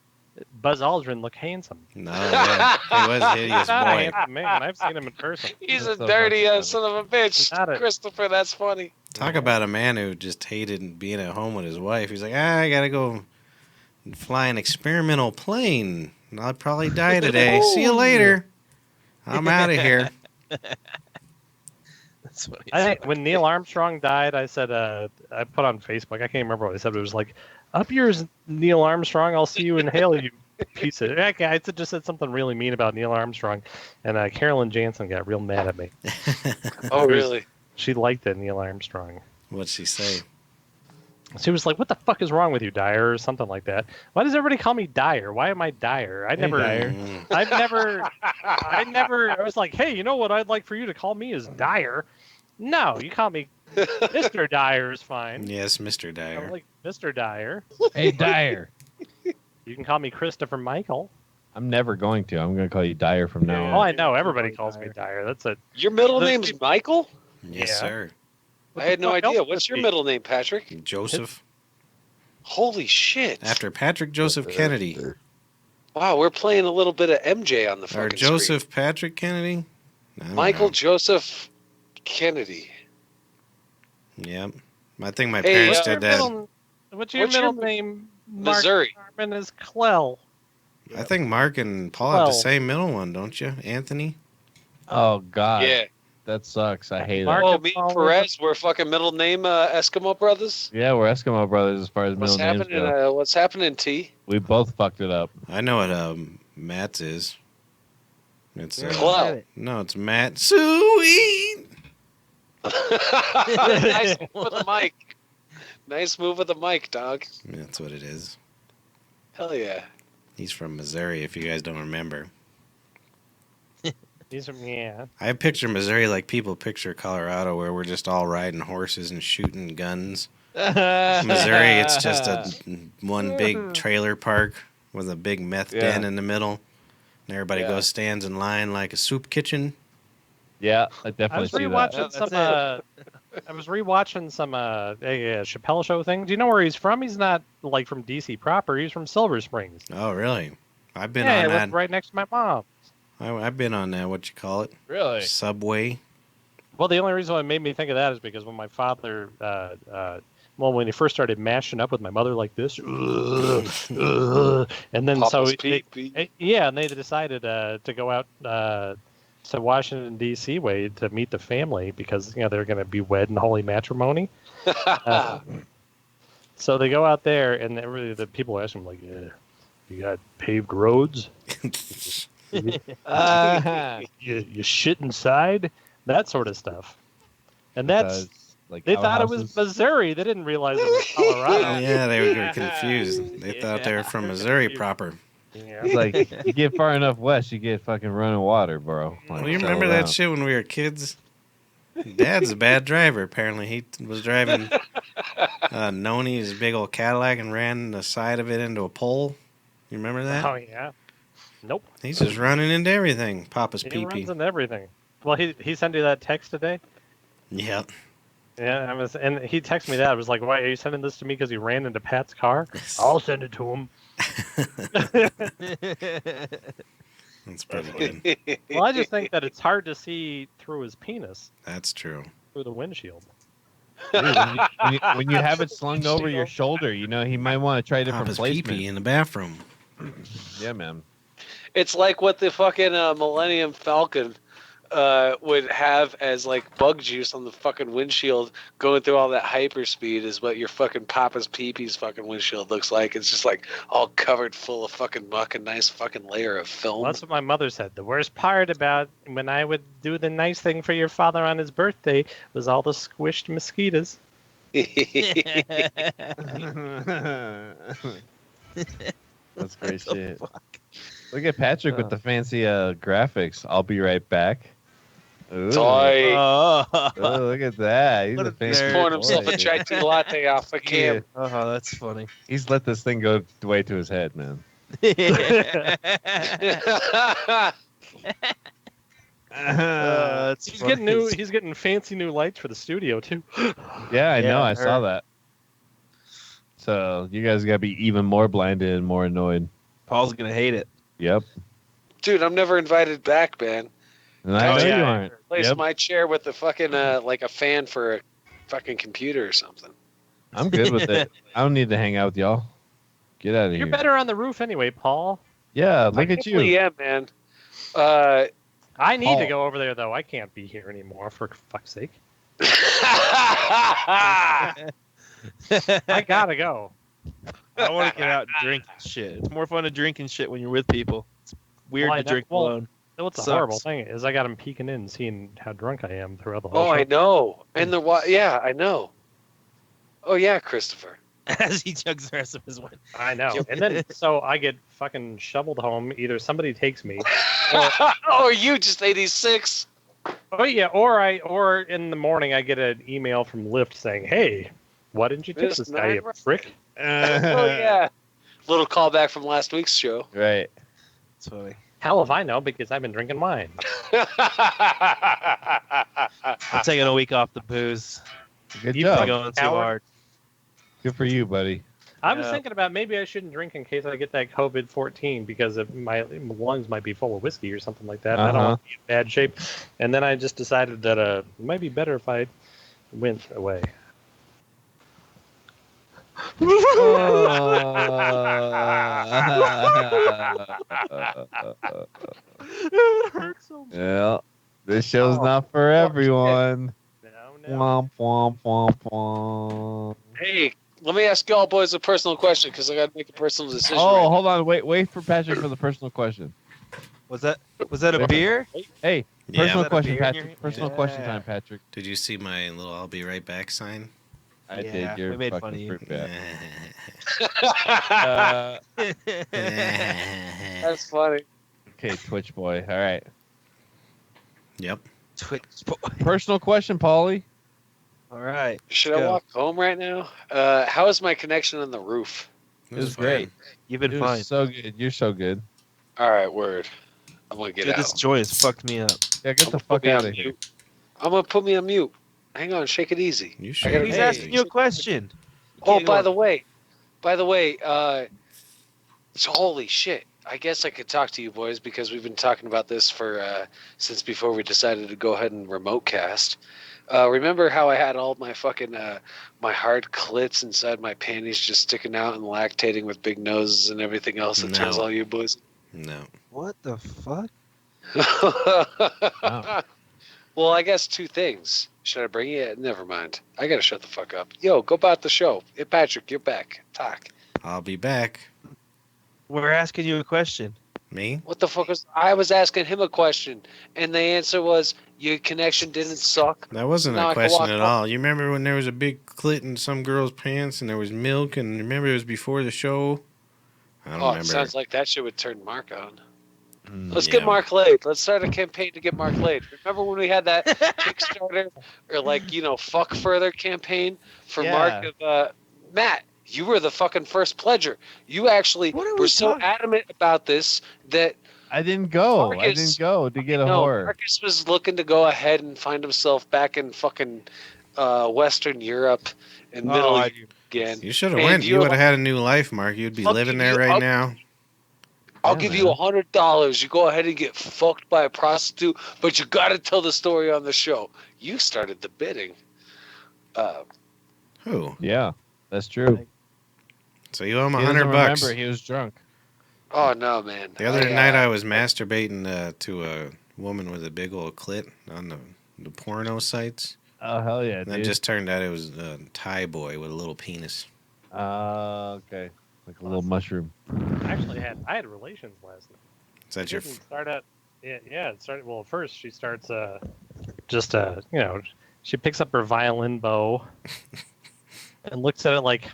Buzz Aldrin look handsome. No, yeah, he was a hideous He's not a boy. handsome man. I've seen him in person. He's That's a so dirty fucking funny. son of a bitch. Not a- Christopher, that's funny. Talk about a man who just hated being at home with his wife. He's like, I gotta go fly an experimental plane. I'll probably die today. See you later. I'm out of here. That's what he I said. think when Neil Armstrong died, I said, I put on Facebook, I can't remember what I said, but it was like, up yours, Neil Armstrong, I'll see you in hell, you piece of... I just said something really mean about Neil Armstrong, and Carolyn Jansen got real mad at me. Oh, really? She liked it, Neil Armstrong. What'd she say? She was like, what the fuck is wrong with you, Dyer, or something like that. Why does everybody call me Dyer? Why am I Dyer? I never... Mm. I was like, hey, you know what I'd like for you to call me is Dyer? No, you call me Mr. Dyer is fine. Yes, Mr. I Dyer. like Mr. Dyer. Hey, Dyer. You can call me Christopher Michael. I'm never going to. I'm going to call you Dyer from now Oh, on. I know. Everybody calls me Dyer. That's it. Your middle Those name's people- Michael? Yes, Yeah. sir. I had no fuck idea. else What's would your be? middle name, Patrick? Joseph. Holy shit. After Patrick Joseph Kennedy. Wow, we're playing a little bit of MJ on the Or fucking Joseph Patrick Kennedy. I don't Michael know. Joseph Kennedy. Yep. I think my Hey, parents what's did that. What's What's your your middle name? Mark Missouri. Harmon is Clell. I think Mark and Paul have the Well- same middle one, don't you? Anthony? Oh, God. Yeah. That sucks. I hate Mark- it. Oh, me and Perez, we're fucking middle name Eskimo brothers. Yeah, we're Eskimo brothers as far as What's middle names happening? go. What's happening, T? We both fucked it up. I know what Matt's is. It's Clow. no, it's Matt Sweet. Nice move with the mic. Nice move with the mic, dog. That's what it is. Hell yeah. He's from Missouri, if you guys don't remember. These are yeah. I picture Missouri like people picture Colorado, where we're just all riding horses and shooting guns. Missouri, it's just one big trailer park with a big meth den in the middle. And everybody Yeah. goes stands in line like a soup kitchen. Yeah, I I definitely was see that. rewatching some. I was rewatching some a Chappelle Show thing. Do you know where he's from? He's not like from DC proper. He's from Silver Springs. Oh, really? I've been Yeah, on I that. lived right next to my mom. I've been on that. What you call it? Really? Subway. Well, the only reason why it made me think of that is because when my father, when he first started mashing up with my mother like this, and then Papa's so pee-pee. yeah, and they decided to go out to Washington D.C. way to meet the family because they're going to be wed in holy matrimony. So they go out there, and the people ask him like, "You got paved roads? You shit inside?" That sort of stuff. And that's like They thought it was outhouses. Missouri. They didn't realize it was Colorado. Yeah, they were confused. They thought they were from Missouri proper. Yeah. It's like you get far enough west, you get fucking running water, bro. Like, Well, you settle remember that down. shit when we were kids? Dad's a bad driver. Apparently, he was driving Noni's big old Cadillac and ran the side of it into a pole. You remember that? Oh yeah. Nope. He's just running into everything. Papa's He pee-pee. runs into everything. Well, he sent you that text today. Yep. Yeah, and he texted me that. I was like, "Why are you sending this to me? Because he ran into Pat's car." I'll send it to him. That's pretty good. Well, I just think that it's hard to see through his penis That's true. through the windshield. Dude, when you have it slung over your shoulder, you know he might want to try different Papa's placement. pee-pee in the bathroom. Yeah, man. It's like what the fucking Millennium Falcon would have as like bug juice on the fucking windshield going through all that hyperspeed is what your fucking Papa's Pee-Pee's fucking windshield looks like. It's just like all covered full of fucking muck, a nice fucking layer of film. Well, that's what my mother said. The worst part about when I would do the nice thing for your father on his birthday was all the squished mosquitoes. That's great shit. Look at Patrick with the fancy graphics. I'll be right back. Ooh. Toy. Oh, look at that. He's What a a fancy nerd. Pouring himself boy. a chai tea latte off a cam. Oh, that's funny. He's let this thing go way to his head, man. That's He's funny. getting new. He's getting fancy new lights for the studio too. Yeah, I know. Yeah, I saw her. that. So you guys gotta be even more blinded and more annoyed. Paul's gonna hate it. Yep. Dude, I'm never invited back, man. And I Oh, know yeah. you aren't. Place Yep. my chair with the fucking like a fan for a fucking computer or something. I'm good with it. I don't need to hang out with y'all. Get out of You're here. better on the roof anyway, Paul. Yeah, look at you. Yeah, man. I need to Paul. go over there though. I can't be here anymore for fuck's sake. I gotta go. I want to get out and drink and shit. It's more fun to drink and shit when you're with people. It's weird Well, I to know- drink well, alone. What's the Sucks. horrible thing is I got him peeking in and seeing how drunk I am throughout the whole Oh, show. I know. And yeah, I know. Oh yeah, Christopher. As he chugs the rest of his wine. I know. And then so I get fucking shoveled home. Either somebody takes me, Or you just 86. oh yeah, or in the morning I get an email from Lyft saying, "Hey, why didn't you tip This this guy, you night- prick?" Oh yeah. Little callback from last week's show. Right. It's funny. Hell if I know because I've been drinking wine. I'm taking a week off the booze. Good You I'm job. going too coward. hard. Good for you, buddy. I was Yeah. thinking about maybe I shouldn't drink in case I get that COVID-14 because my lungs might be full of whiskey or something like that. I don't Uh-huh. want to be in bad shape. And then I just decided that it might be better if I went away. It hurts so much. Yeah. This show's Oh, not for shit. everyone. No. Womp, womp, womp, womp. Hey, let me ask y'all boys a personal question because I got to make a personal decision. Oh, right hold on. Wait for Patrick for the personal question. Was that a Wait. beer? Hey, Yeah. personal that a question, beer in Patrick. your- Personal question Yeah. time, Patrick. Did you see my little "I'll be right back" sign? I Yeah, did. You're we made fun fucking of you. fruit bat. That's funny. Okay, Twitch boy. All right. Yep. Twitch. Personal question, Paulie. All right. Should I Go. walk home right now? How is my connection on the roof? It was fine. great. You've been It fine. was so good. You're so good. All right, word. I'm gonna get Dude, out. this joint has fucked me up. Yeah, get I'm the gonna fuck put me out on of here. mute. I'm gonna put me on mute. Hang on, shake it easy. You I should. gotta He's Hey. asking you a question. Oh, Can't by go- the way, so holy shit. I guess I could talk to you boys because we've been talking about this for since before we decided to go ahead and remote cast. Remember how I had all my fucking my hard clits inside my panties just sticking out and lactating with big noses and everything else that tells No. all you boys? No. What the fuck? Well, I guess two things. Should I bring it? Never mind. I gotta shut the fuck up. Yo, go about the show. Hey, Patrick, you're back. Talk. I'll be back. We're asking you a question. Me? What the fuck was I was asking him a question, and the answer was your connection didn't suck. That wasn't Now a I can question walk at up. all. You remember when there was a big clit in some girl's pants and there was milk, and remember it was before the show? I don't Oh, it remember. sounds like that shit would turn Mark on. Mm. Let's Yeah. get Mark laid. Let's start a campaign to get Mark laid. Remember when we had that Kickstarter or like, fuck further campaign for Yeah. Mark? Matt, you were the fucking first pledger. You actually What are were we so talking- adamant about this that I didn't go. I Marcus- didn't go to get a no, horror. Marcus was looking to go ahead and find himself back in fucking Western Europe and Middle I East again. You should have And went. you You were would have had a new life, Mark. You'd be I'll living give there you- right I'll- now. I'll Yeah, give you man. $100. You go ahead and get fucked by a prostitute, but you got to tell the story on the show. You started the bidding. Who? Yeah, that's true. So you owe him He doesn't $100. remember. He was drunk. Oh no, man! The other night I was masturbating to a woman with a big old clit on the porno sites. Oh hell yeah, And then dude. just turned out it was a Thai boy with a little penis. Okay, like a little mushroom. I had relations last night. Is that your? Didn't start out. Yeah. It started. Well, first she starts. She picks up her violin bow and looks at it like,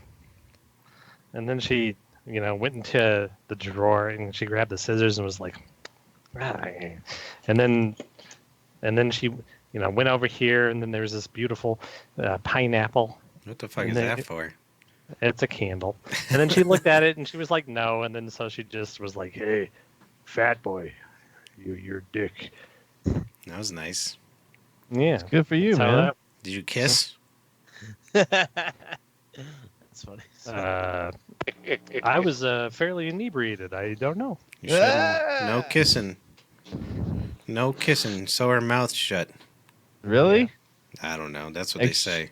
and then she, went into the drawer and she grabbed the scissors and was like, and then she, went over here and then there was this beautiful pineapple. What the fuck And is then that it- for? It's a candle. And then she looked at it and she was like, no. And then so she just was like, hey, fat boy, you're dick. That was nice. Yeah. Good for you, So man. Did you kiss? That's funny. I was fairly inebriated. I don't know. You shouldn't. No kissing. No kissing. Sew her mouth shut. Really? I don't know. That's what they say.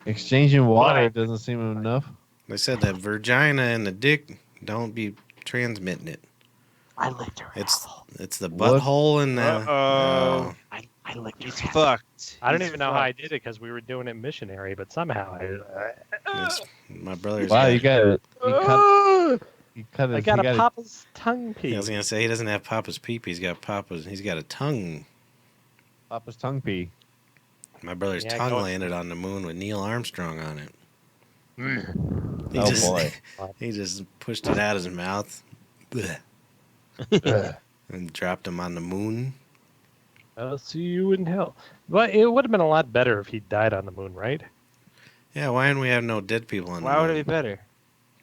Exchanging water Why? doesn't seem enough. They said that vagina and the dick don't be transmitting it. I licked her. It's the What? butthole and the. Uh-oh. I licked He's fucked. I don't He's even know how I fucked. did it because we were doing it missionary, but somehow It's, my brother's. Wow, got- you got it. You cut it. I got you a Papa's tongue I piece. was gonna say he doesn't have Papa's peep. He's got Papa's. He's got a tongue. Papa's tongue pee. My brother's Yeah, tongue go- landed on the moon with Neil Armstrong on it. He Oh just, boy. He just pushed it out of his mouth. Blech. And dropped him on the moon. I'll see you in hell. But it would have been a lot better if he died on the moon, right? Yeah, why didn't we have no dead people on the Why moon? would it be better?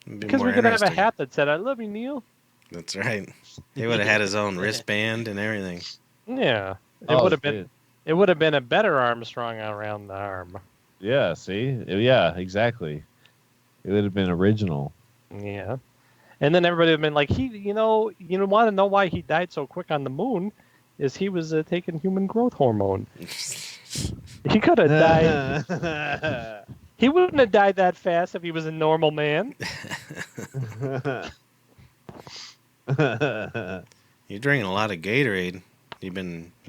It'd be Because more we could have a interesting. hat that said, I love you, Neil. That's right. He would have had his own wristband and everything. Yeah. It Oh, would have been shit. it would have been a better Armstrong around the arm. Yeah. See. Yeah. Exactly. It would have been original. Yeah. And then everybody would have been like, you want to know why he died so quick on the moon? Is he was taking human growth hormone. He could have died. He wouldn't have died that fast if he was a normal man. You're drinking a lot of Gatorade. You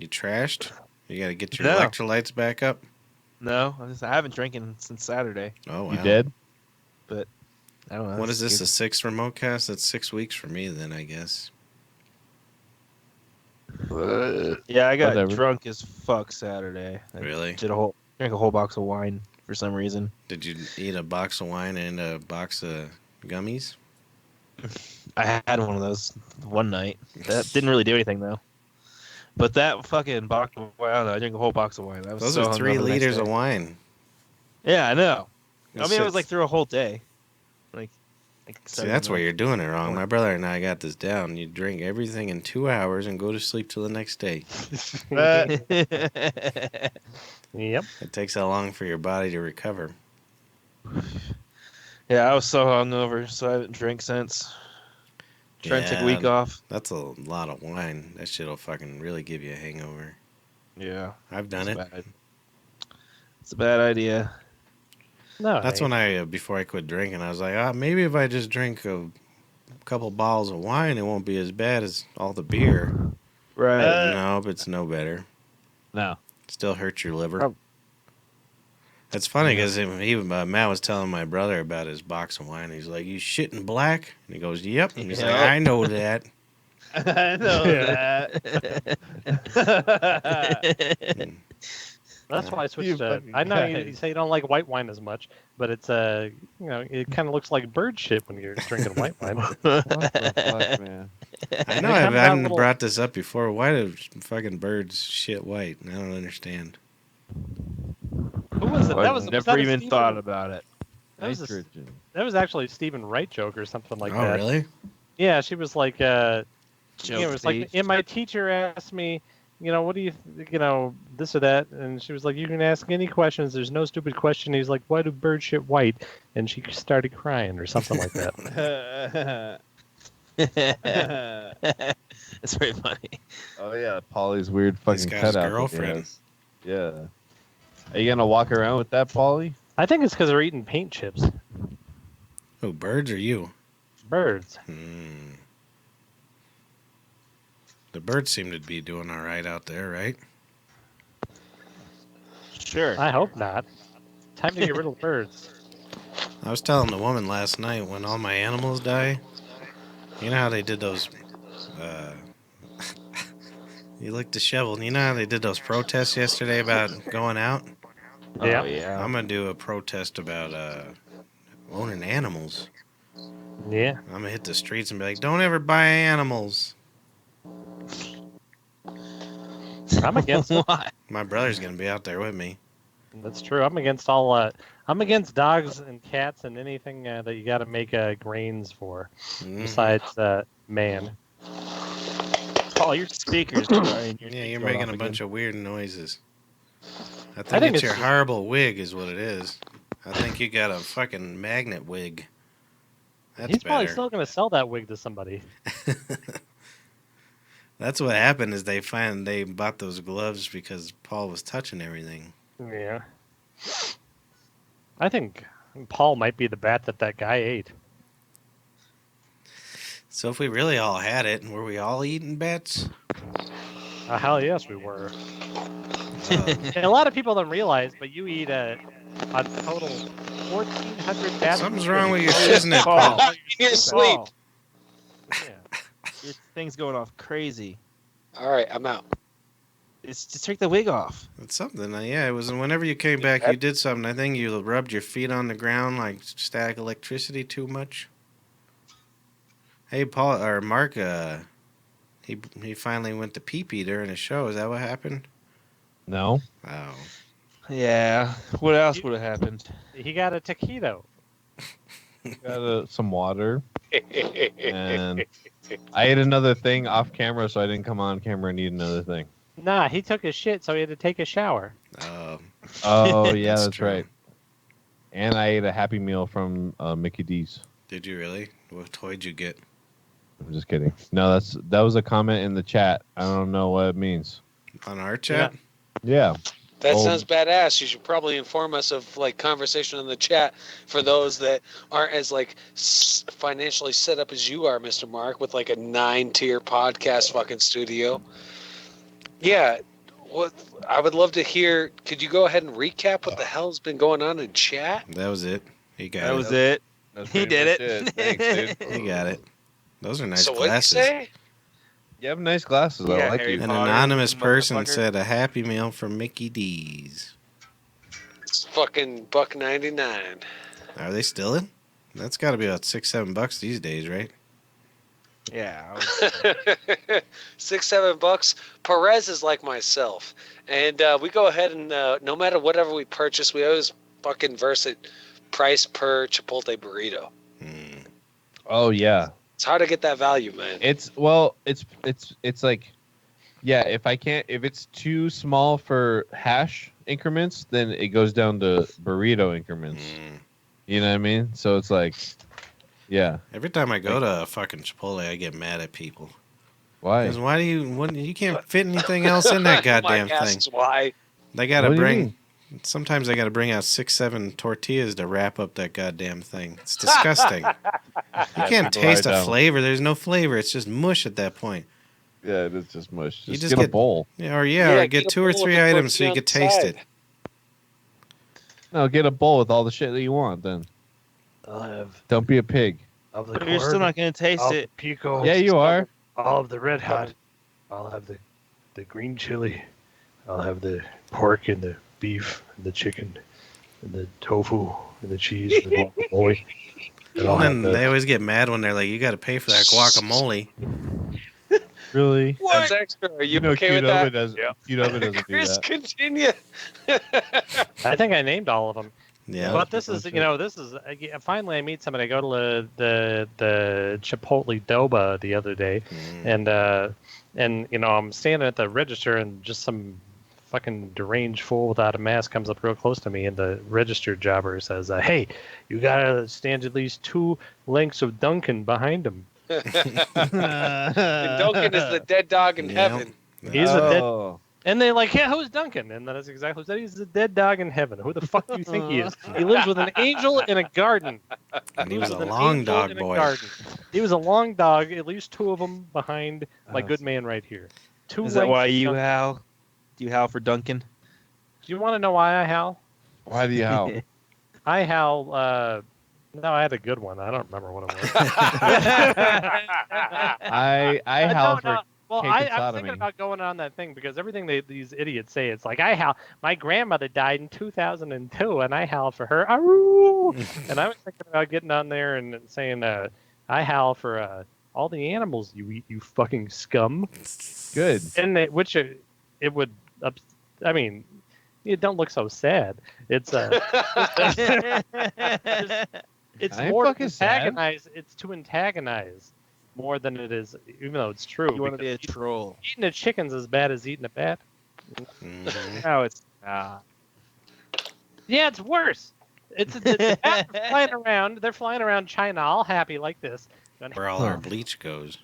trashed? You got to get your No. electrolytes back up? No, I haven't drinking since Saturday. Oh, wow. You dead? I don't know. What is this, It's a sixth remote cast? That's 6 weeks for me then, I guess. good. Yeah, I got Whatever. drunk as fuck Saturday. I Really? drank a whole box of wine for some reason. Did you eat a box of wine and a box of gummies? I had one of those one night. That didn't really do anything though. But that fucking box of wine, I don't know, I drank a whole box of wine. I was Those so are 3 hungover the next liters day. of wine. Yeah, I know. I That's mean, it it. was like through a whole day. Like See, that's where you're doing it wrong. My brother and I got this down. You drink everything in 2 hours and go to sleep till the next day. Yep. It takes that long for your body to recover. Yeah, I was so hungover, so I haven't drank since. Trying to take a week off. That's a lot of wine. That shit'll fucking really give you a hangover. Yeah, I've done it. It's a bad idea. No. That's when before I quit drinking, I was like, maybe if I just drink a couple bottles of wine, it won't be as bad as all the beer. Right. No, but it's no better. No. Still hurts your liver. Prob- It's funny because Matt was telling my brother about his box of wine. He's like, "You shitting black?" And he goes, "Yep." And he's like, Yeah. "I know that." I know that. That's why I You switched to. fucking I know you guys. say you don't like white wine as much, but it's it kind of looks like bird shit when you're drinking white wine. What the fuck, man? I know They I come in that haven't little- brought this up before. Why do fucking birds shit white? I don't understand. Who was it? That was never that a even Stephen- thought about it. That was, Nitrogen. that was actually a Stephen Wright joke or something like Oh, that. really? Yeah, she was like, it was like, thief. and my teacher asked me, what do you, this or that, and she was like, you can ask any questions. There's no stupid question. He's like, why do birds shit white? And she started crying or something like that. It's very funny. Oh yeah, Polly's weird This fucking guy's cutout. that he girlfriend. has. Yeah. Are you gonna walk around with that, Polly? I think it's because they're eating paint chips. Oh, birds or you? Birds. Hmm. The birds seem to be doing all right out there, right? Sure. I hope not. Time to get rid of birds. I was telling the woman last night when all my animals die. You know how they did those. You look disheveled. You know how they did those protests yesterday about going out? Yeah. Oh, yeah. I'm gonna do a protest about owning animals. Yeah. I'm gonna hit the streets and be like, "Don't ever buy animals." I'm against it. Why? My brother's gonna be out there with me. That's true. I'm against all. I'm against dogs and cats and anything that you got to make grains for, Mhm. besides man. All your speakers. Sorry, your Yeah, you're going making off a bunch again. of weird noises. I think, think it's it's your just- horrible wig, is what it is. I think you got a fucking magnet wig. That's He's probably better. still going to sell that wig to somebody. That's what happened. Is they bought those gloves because Paul was touching everything. Yeah. I think Paul might be the bat that guy ate. So if we really all had it, were we all eating bats? Hell yes, we were. Uh, And a lot of people don't realize, but you eat a total 1,400 bats. something's wrong with your shiznit, Paul. Paul. In your sleep. Paul, Yeah. your thing's going off crazy. All right, I'm out. It's just take the wig off. It's something. Yeah, it was whenever you came back, you did something. I think you rubbed your feet on the ground like static electricity too much. Hey, Paul or Mark, he finally went to pee-pee during the show. Is that what happened? No. Oh. Yeah. What else would have happened? He got a taquito. Got some water, and I ate another thing off camera, so I didn't come on camera and eat another thing. Nah, he took his shit, so he had to take a shower. Oh yeah, That's that's true. right. And I ate a Happy Meal from Mickey D's. Did you really? What toy'd you get? I'm just kidding. No, that was a comment in the chat. I don't know what it means. On our chat? Yeah. That Oh. sounds badass. You should probably inform us of like conversation in the chat for those that aren't as like financially set up as you are, Mr. Mark, with like a 9-tier podcast fucking studio. Yeah, what I would love to hear. Could you go ahead and recap what the hell's been going on in chat? That was it. He got That it. was it. That's He pretty did much it. Thanks, dude. He got it. Those are nice So what did you glasses. say? You have nice glasses. I Yeah, like Harry you. An Potter, anonymous person motherfucker. said a Happy Meal from Mickey D's. It's fucking $1.99. Are they still in? That's got to be about $6-7 these days, right? Yeah. $6-7. Perez is like myself, and we go ahead and no matter whatever we purchase, we always fucking verse it price per Chipotle burrito. Hmm. Oh yeah. It's hard to get that value, man. It's like, yeah. If it's too small for hash increments, then it goes down to burrito increments. Hmm. You know what I mean? So it's like, yeah. Every time I go to fucking Chipotle, I get mad at people. Why? Because why do you can't fit anything else in that goddamn My guess thing? is why. They got to What do you bring. mean? Sometimes they got to bring out 6-7 tortillas to wrap up that goddamn thing. It's disgusting. You can't people taste write a down. flavor. There's no flavor. It's just mush at that point. Yeah, it is just mush. You Just, just get a get- bowl. Yeah, or Yeah, get get a 2 or bowl 3 with the items so you tortilla could on the taste side. it. No, get a bowl with all the shit that you want. Then I'll have don't be a pig. of the But you're still not going to taste it. pico. Yeah, you are. I'll have the red hot. I'll have the green chili. I'll have the pork and the beef and the chicken and the tofu and the cheese and the guacamole. And I'll And then have they always get mad when they're like, "You got to pay for that guacamole." Really? That's extra. Are you know, okay with that? Qdoba doesn't do Chris, that. continue. I think I named all of them. Yeah. But this is, this is finally I meet somebody. I go to the Chipotle Doba the other day, and I'm standing at the register, and just some fucking deranged fool without a mask comes up real close to me, and the register jobber says, "Hey, you gotta stand at least 2 lengths of Dunkin' behind him." And Duncan is the dead dog in heaven. He's a dead. And they're like, "Yeah, who's Duncan?" And that's exactly what he said. He's the dead dog in heaven. Who the fuck do you think he is? He lives with an angel in a garden. And he was a With an long angel dog in a boy. garden. He was a long dog, at least 2 of them behind my good man right here. 2 Is that lengths why of you Duncan. howl? Do you howl for Duncan? Do you want to know why I howl? Why do you howl? I howl. No, I had a good one. I don't remember what it was. I howl for Well, cake I and was sodomy. thinking about going on that thing because everything these idiots say, it's like, I howl. My grandmother died in 2002, and I howled for her. Aroo! And I was thinking about getting on there and saying, I howl for all the animals you eat, you fucking scum. Good. And it would, I mean, you don't look so sad. It's it's I ain't more to fucking sad. antagonize. It's to antagonize more than it is, even though it's true. You want to be a because troll? eating a chicken's as bad as eating a bat. No, it's Yeah, it's worse. It's bats are flying around. They're flying around China, all happy like this. Where all our bleach goes.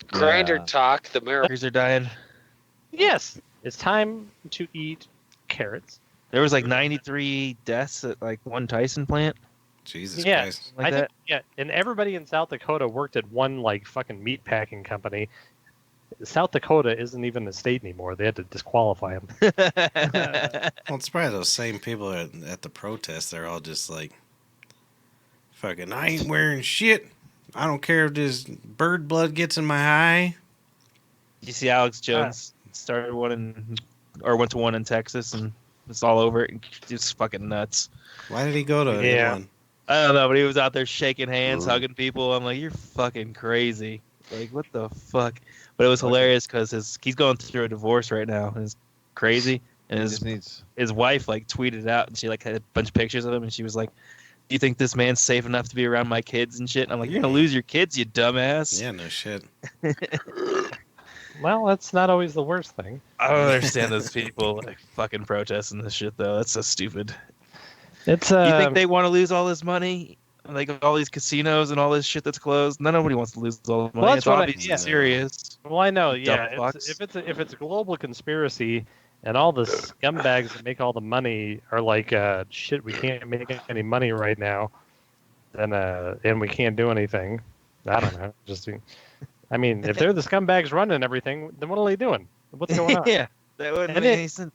Grinder Yeah. talk. The mirror. Trees are dying. Yes, it's time to eat carrots. There was like 93 deaths at like one Tyson plant. Jesus Yeah. Christ. Like I that. think, yeah, and everybody in South Dakota worked at one like fucking meat packing company. South Dakota isn't even a state anymore. They had to disqualify them. Well, it's probably those same people at the protest. They're all just like, fucking, I ain't wearing shit. I don't care if this bird blood gets in my eye. You see Alex Jones started went to one in Texas, and it's all over it. It's fucking nuts. Why did he go to Yeah. one? I don't know, but he was out there shaking hands, hugging people. I'm like, you're fucking crazy. Like, what the fuck? But it was hilarious because he's going through a divorce right now, and it's crazy. And He just needs. his wife like tweeted it out, and she like had a bunch of pictures of him, and she was like, "Do you think this man's safe enough to be around my kids and shit?" And I'm like, "You're gonna lose your kids, you dumbass." Yeah, no shit. Well, that's not always the worst thing. I don't understand those people like fucking protesting this shit though. That's so stupid. It's You think they want to lose all this money? Like all these casinos and all this shit that's closed? Nobody wants to lose all the money. Well, that's it's what obviously serious. Well, I know. Dumb Yeah, fucks. if it's a global conspiracy, and all the scumbags that make all the money are like, shit, we can't make any money right now, then and we can't do anything. I don't know. I mean, if they're the scumbags running everything, then what are they doing? What's going on? Yeah, that wouldn't And make it- any sense.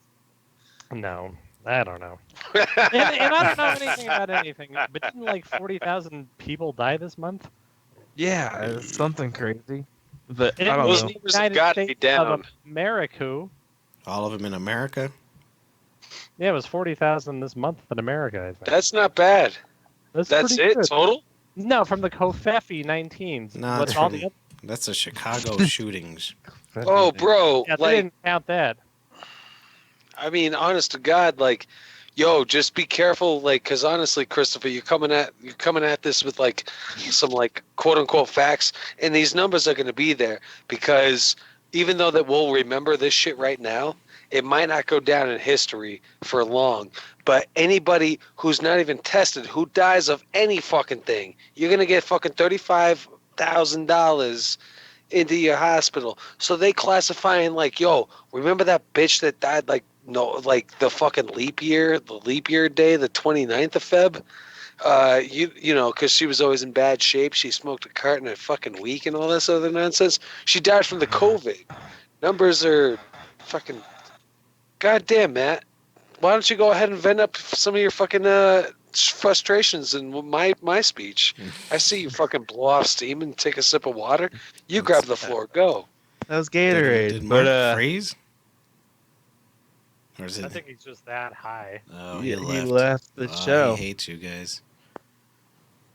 No, I don't know. And I don't know anything about anything. But didn't like 40,000 people die this month? Yeah, it's something crazy. But And I it don't Those know. the numbers have United got to be States of down. America. All of them in America? Yeah, it was 40,000 this month in America, I think. That's not bad. That's That's pretty it good. total. No, from the Kofefi 19s. No, But it's all from- the That's the Chicago shootings. Oh, bro. yeah, they Like, didn't count that. I mean, honest to God, like, yo, just be careful, like, because honestly, Christopher, you're coming at this with like some like quote unquote facts, and these numbers are going to be there because even though that we'll remember this shit right now, it might not go down in history for long. But anybody who's not even tested, who dies of any fucking thing, you're gonna get fucking $35,000 into your hospital. So they classifying like, yo, remember that bitch that died like the fucking leap year day, the 29th of Feb? You know, because she was always in bad shape. She smoked a carton a fucking week and all this other nonsense. She died from the COVID. Numbers are fucking goddamn, Matt. Why don't you go ahead and vent up some of your fucking frustrations in my speech. I see you fucking blow off steam and take a sip of water. You grab the floor, go. That was Did Gatorade. Mark But freeze? Or is I it? think he's just that high. Oh, he he left. left the Oh, show. He hates you guys.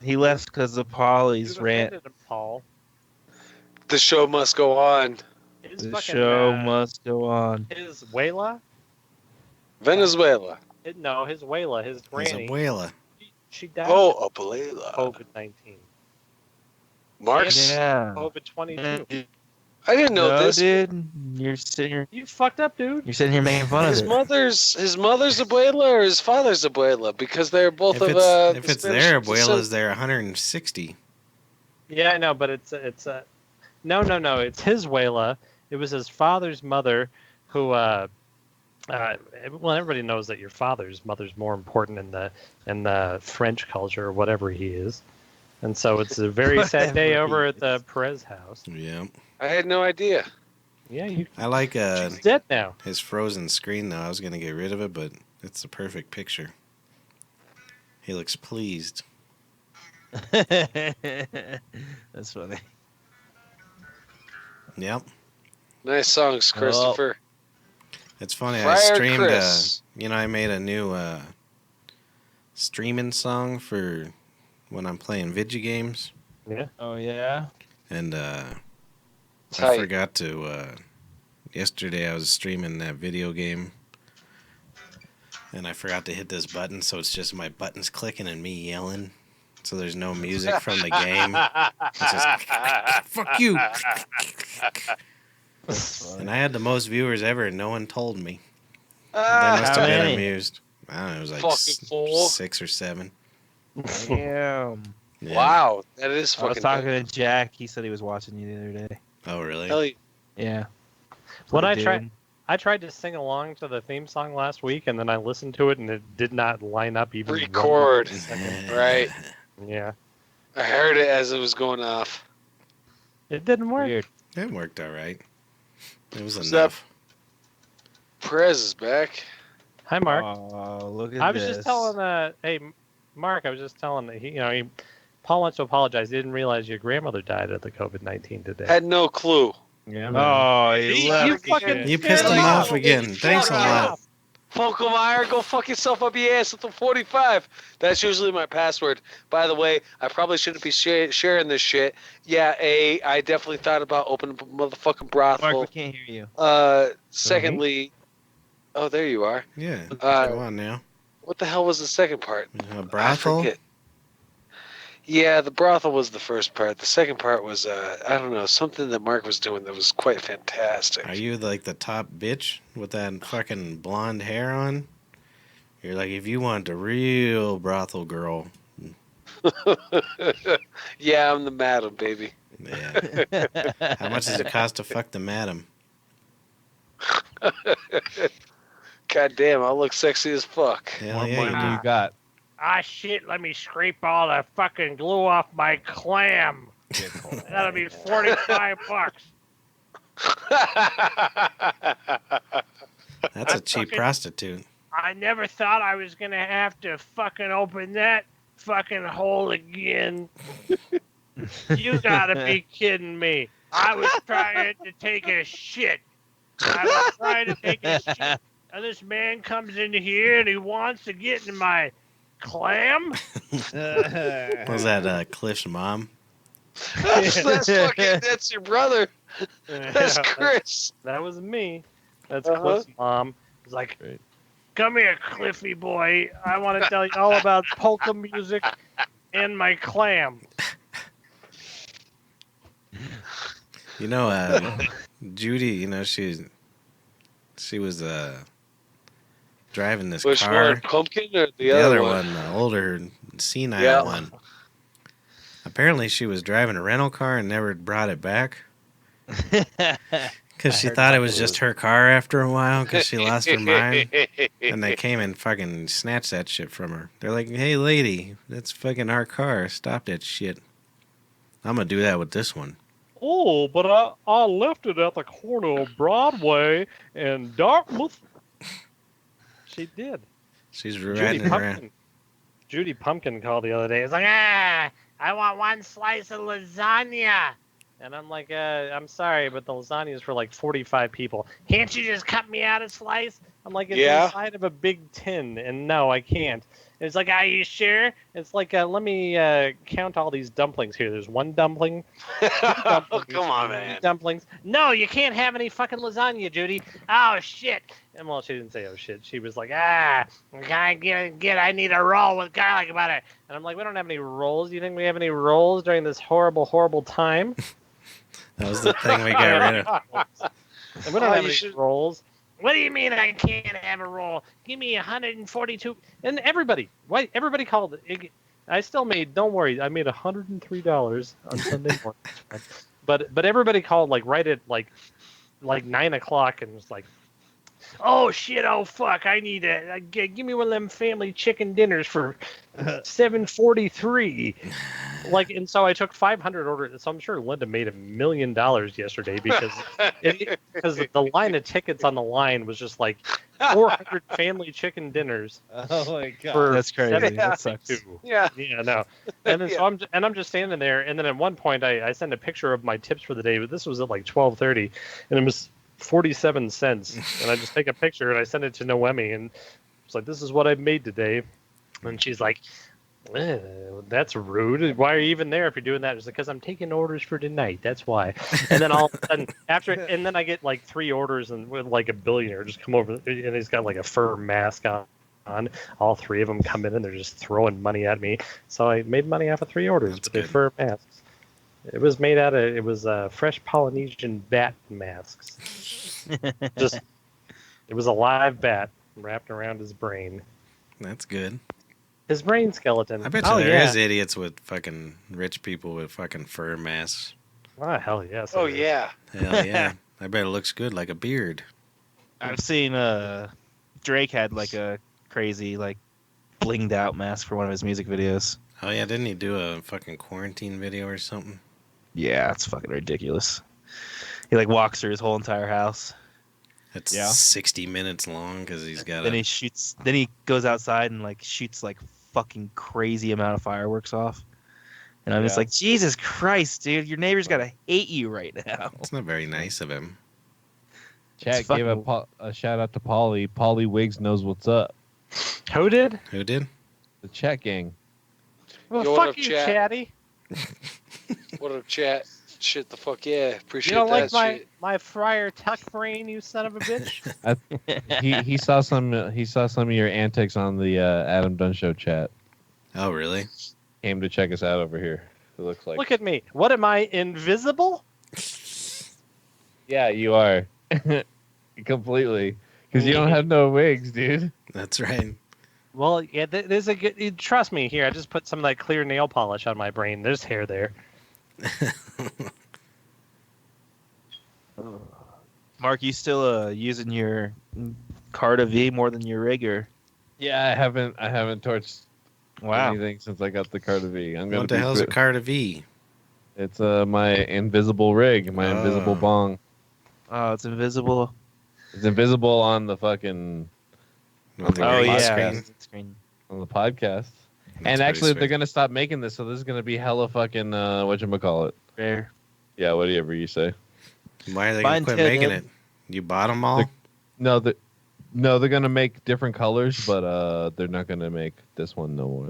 He left because of Polly's You rant. offended him, Paul. The show must go on. His The fucking, show must go on. His Wayla? Venezuela. No, his Wayla, his He's granny. a whaler. She died Oh, of Abuela. COVID-19. Mark's? Yeah. COVID-22. I didn't know No, this. dude. You're sitting here. You fucked up, dude. You're sitting here making fun of His it. mother's abuela or his father's abuela, because they're both If of it's, if the it's Spanish their descent. abuela's, they're 160. Yeah, I know, but it's no. It's his Wayla. It was his father's mother, who well, everybody knows that your father's mother's more important in the French culture or whatever he is, and so it's a very sad day Whatever over he at the Perez house. Yeah. I had no idea. Yeah, you. I like She's dead now. his frozen screen, though. I was going to get rid of it, but it's the perfect picture. He looks pleased. That's funny. Yep. Nice songs, Christopher. It's funny. I Friar streamed, Chris. I made a new streaming song for when I'm playing video games. Yeah. Oh yeah. And I Tight. forgot to. Yesterday I was streaming that video game, and I forgot to hit this button, so it's just my buttons clicking and me yelling. So there's no music from the game. It's just fuck you. And I had the most viewers ever, and no one told me. They must How have been many? amused. I don't know. It was like Fucking fool. 6 or 7. Damn. Yeah. Wow, that is I was fucking. talking to Jack. He said he was watching you the other day. Oh really? Hell, Yeah. When Poor I dude. tried to sing along to the theme song last week, and then I listened to it, and it did not line up even. one record. second. Right. Yeah, I heard it as it was going off. it didn't work. Weird. It worked all right. It was What's enough. Perez is back. Hi, Mark. Oh, look at I was this. just telling Mark. I was just telling that Paul wants to apologize. He didn't realize your grandmother died of the COVID-19 today. Had no clue. Yeah. Oh, You you left. fucking You pissed him Get off off. again. Thanks a Fuck lot. off. Polkemeyer, go fuck yourself up your ass with the 45. That's usually my password. By the way, I probably shouldn't be sharing this shit. Yeah, I definitely thought about opening a motherfucking Mark, brothel. we can't hear you. Secondly, oh, there you are. Yeah. Uh, Go on now. What the hell was the second part? A I brothel? forget. Yeah, the brothel was the first part. The second part was, I don't know, something that Mark was doing that was quite fantastic. Are you like the top bitch with that fucking blonde hair on? You're like, if you want the real brothel girl. Yeah, I'm the madam, baby. Yeah. How much does it cost to fuck the madam? God damn, I look sexy as fuck. Hell What yeah, money you do do. you got? Ah, shit, let me scrape all the fucking glue off my clam. That'll be $45. That's a cheap fucking- prostitute. I never thought I was going to have to fucking open that fucking hole again. You gotta be kidding me. I was trying to take a shit. I was trying to take a shit. And this man comes in here and he wants to get in my clam? Was that Cliff's mom? That's your brother. That's Chris. That was me. That's Uh-huh. Cliff's mom. He's like, Great. come here, Cliffy boy. I want to tell you all about polka music and my clam. You know, Judy, she was driving this Which car. one, Pumpkin or the The other other one? one, the older, senile Yeah. one. Apparently, she was driving a rental car and never brought it back because she thought it was just her car after a while because she lost her mind. And they came and fucking snatched that shit from her. They're like, "Hey, lady, that's fucking our car. Stop that shit." I'm gonna do that with this one. Oh, but I left it at the corner of Broadway and Dartmouth. She did. She's Judy riding around. Pumpkin. Judy Pumpkin called the other day. It's like, I want one slice of lasagna. And I'm like, I'm sorry, but the lasagna is for like 45 people. Can't you just cut me out a slice? I'm like, it's Yeah. inside of a big tin, and no, I can't. It's like, are you sure? It's like, let me count all these dumplings here. There's one dumpling, two dumplings, Come on, three man. dumplings. No, you can't have any fucking lasagna, Judy. Oh shit. And well, she didn't say oh shit. She was like, can I get? I need a roll with garlic butter. And I'm like, we don't have any rolls. Do you think we have any rolls during this horrible, horrible time? That was the thing we got rid of. And we don't have you any should- rolls. What do you mean I can't have a roll? Give me 142. And everybody called. I still made. Don't worry, I made $103 on Sunday morning. But everybody called like right at like 9 o'clock and was like, oh shit, oh fuck, I need give me one of them family chicken dinners for $7.43. Like, and so I took 500 orders. So I'm sure Linda made $1 million yesterday because the line of tickets on the line was just like 400 family chicken dinners. Oh my god. For That's crazy. That sucks. $7.62. Yeah. Yeah, no. And then so I'm just standing there, and then at one point I sent a picture of my tips for the day, but this was at like 12:30, and it was 47 cents. And I just take a picture and I send it to Noemi, and it's like, this is what I've made today. And she's like, that's rude. Why are you even there if you're doing that? It's like, because I'm taking orders for tonight. That's why. And then all of a sudden, and then I get like 3 orders, and with like a billionaire just come over, and he's got like a fur mask on. All 3 of them come in, and they're just throwing money at me. So I made money off of 3 orders That's with their good. fur masks. It was made out of fresh Polynesian bat masks. It was a live bat wrapped around his brain. That's good. His brain skeleton. I bet you Oh, there yeah. is idiots with fucking rich people with fucking fur masks. Oh, hell yes. Oh it is. yeah. Hell yeah. I bet it looks good like a beard. I've seen Drake had like a crazy like blinged out mask for one of his music videos. Oh yeah, didn't he do a fucking quarantine video or something? Yeah, it's fucking ridiculous. He like walks through his whole entire house. It's Yeah. 60 minutes long because he's got Then a... he shoots. Then he goes outside and like shoots like fucking crazy amount of fireworks off. And I'm just Yeah. like, Jesus Christ, dude, your neighbor's gotta hate you right now. It's not very nice of him. Chat It's gave a shout out to Polly. Polly Wiggs knows what's up. Who did? Who did? The chat gang. Well, Yo, what fuck up, you, chat? Chatty. What up, chat? Shit, the fuck yeah. You Appreciate don't that like shit. my Friar Tuck brain, you son of a bitch? He saw some of your antics on the Adam Dunn Show chat. Oh, really? Came to check us out over here. It looks like. Look at me. What am I, invisible? Yeah, you are. Completely. Because you don't have no wigs, dude. That's right. Well, yeah, there's a good. Trust me, here. I just put some of that clear nail polish on my brain. There's hair there. Mark, you still using your Carta V more than your rig, or Yeah, I haven't torched wow? anything since I got the Carta V. I'm gonna What the hell's a Carta V? It's my invisible rig, my invisible Oh. bong. Oh, it's invisible. It's invisible on the fucking With the Oh green yeah, screen? screen. on the podcast. That's And pretty actually, sweet. they're gonna stop making this, so this is gonna be hella fucking whatchamacallit. Rare. Yeah, whatever you say. Why are they Mine gonna quit making did. it? You bought them all? No, they're gonna make different colors, but they're not gonna make this one no more.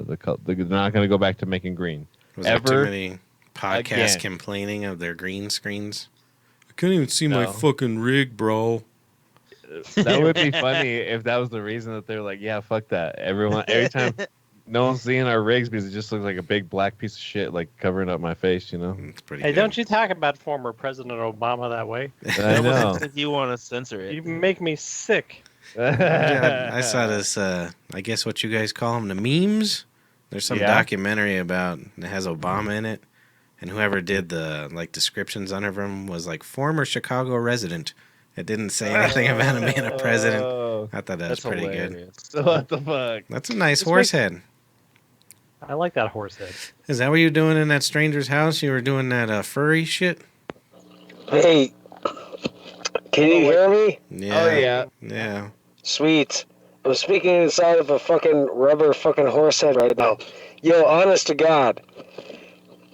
They're not gonna go back to making green. Was there too ever many podcasts again. complaining of their green screens? I can't even see my No. fucking rig, bro. That would be funny if that was the reason that they're like, yeah, fuck that. Every time, no one's seeing our rigs because it just looks like a big black piece of shit, like covering up my face, you know. It's pretty Hey, good. don't you talk about former President Obama that way? I know. If you want to censor it, You make me sick. Yeah, I saw this, I guess what you guys call them, the memes. There's some Yeah. documentary about, it has Obama in it. And whoever did the like descriptions under him was like former Chicago resident. It didn't say anything about him being a president. Oh, I thought that was that's pretty good. hilarious. what the fuck? That's a nice Just horse head. I like that horse head. Is that what you were doing in that stranger's house? You were doing that furry shit? Hey, can you hear me? Yeah. Oh yeah. Yeah. Sweet. I'm speaking inside of a fucking rubber fucking horse head right now. Yo, honest to God,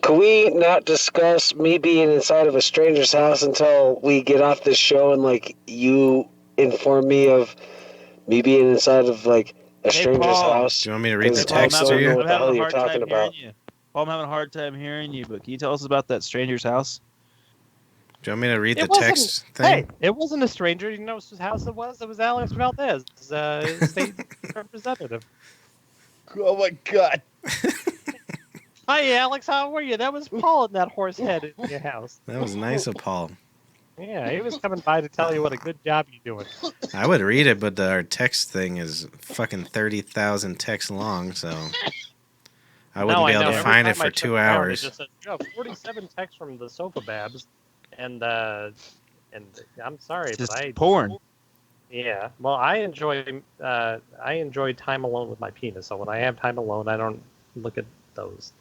can we not discuss me being inside of a stranger's house until we get off this show and, like, you inform me of me being inside of, like, a stranger's Paul. house? Do you want me to read the Because Paul, I'm text to having, you? I'm what the having hell a you're hard talking time hearing about. you. Paul, I'm having a hard time hearing you, but can you tell us about that stranger's house? Do you want me to read the It wasn't. text thing? Hey, it wasn't a stranger. You know whose house it was? It was Alex Valdez, state representative. Oh my god. Hi, Alex. How are you? That was Paul in that horse head in your house. That was nice of Paul. Yeah, he was coming by to tell you what a good job you're doing. I would read it, but our text thing is fucking 30,000 texts long, so I wouldn't be able to Every find it time I for check 2 it out, hours. It just says, 47 texts from the Sofababs, and I'm sorry, Just but porn. Yeah, well, I enjoy time alone with my penis. So when I have time alone, I don't look at those.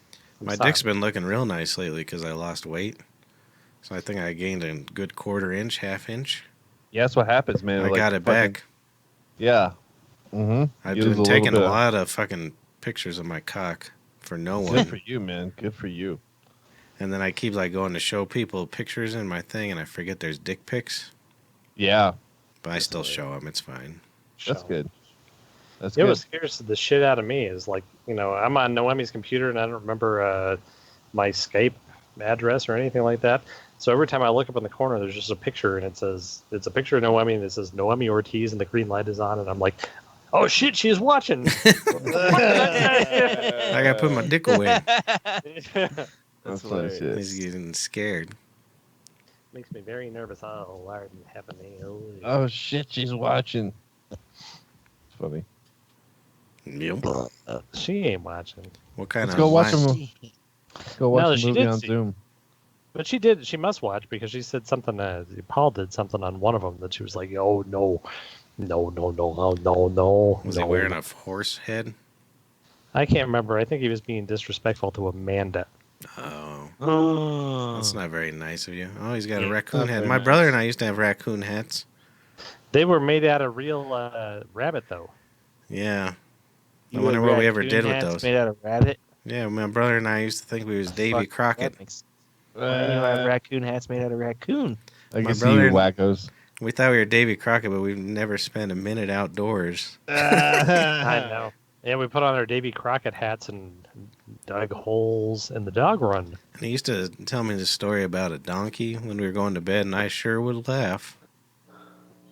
My dick's been looking real nice lately because I lost weight. So I think I gained a good quarter inch, half inch. Yeah, that's what happens, man. I got it back. Yeah. Mm-hmm. I've been taking a lot of fucking pictures of my cock for no one. Good for you, man. Good for you. And then I keep like going to show people pictures in my thing, and I forget there's dick pics. Yeah. But I still show them. It's fine. That's good. That's It good. was scares the shit out of me. Is like, I'm on Noemi's computer and I don't remember my Skype address or anything like that. So every time I look up in the corner, there's just a picture, and it's a picture of Noemi, and it says Noemi Ortiz, and the green light is on, and I'm like, oh shit, she's watching. I gotta put my dick away. That's funny shit. He's getting scared. Makes me very nervous. Oh, Lord, happening. Oh shit, she's watching. It's funny. Yep. She ain't watching. What kind Let's of go watch line- a movie. Go watch she a movie did on see- Zoom. But she did. She must watch because she said something. Paul did something on one of them that she was like, "Oh no, no, no, no, no, no, no." Was he wearing a horse head? I can't remember. I think he was being disrespectful to Amanda. Oh. That's not very nice of you. Oh, he's got a raccoon not hat. very My nice. brother and I used to have raccoon hats. They were made out of real rabbit, though. Yeah. I You wonder had what we ever raccoon did with hats those. made out of rabbit. Yeah, my brother and I used to think we was Davy Fuck, Crockett. that makes- Why do you have raccoon hats made out of raccoon? I My can see brother- you wackos. We thought we were Davy Crockett, but we've never spent a minute outdoors. I know. Yeah, we put on our Davy Crockett hats and dug holes in the dog run. And he used to tell me the story about a donkey when we were going to bed, and I sure would laugh.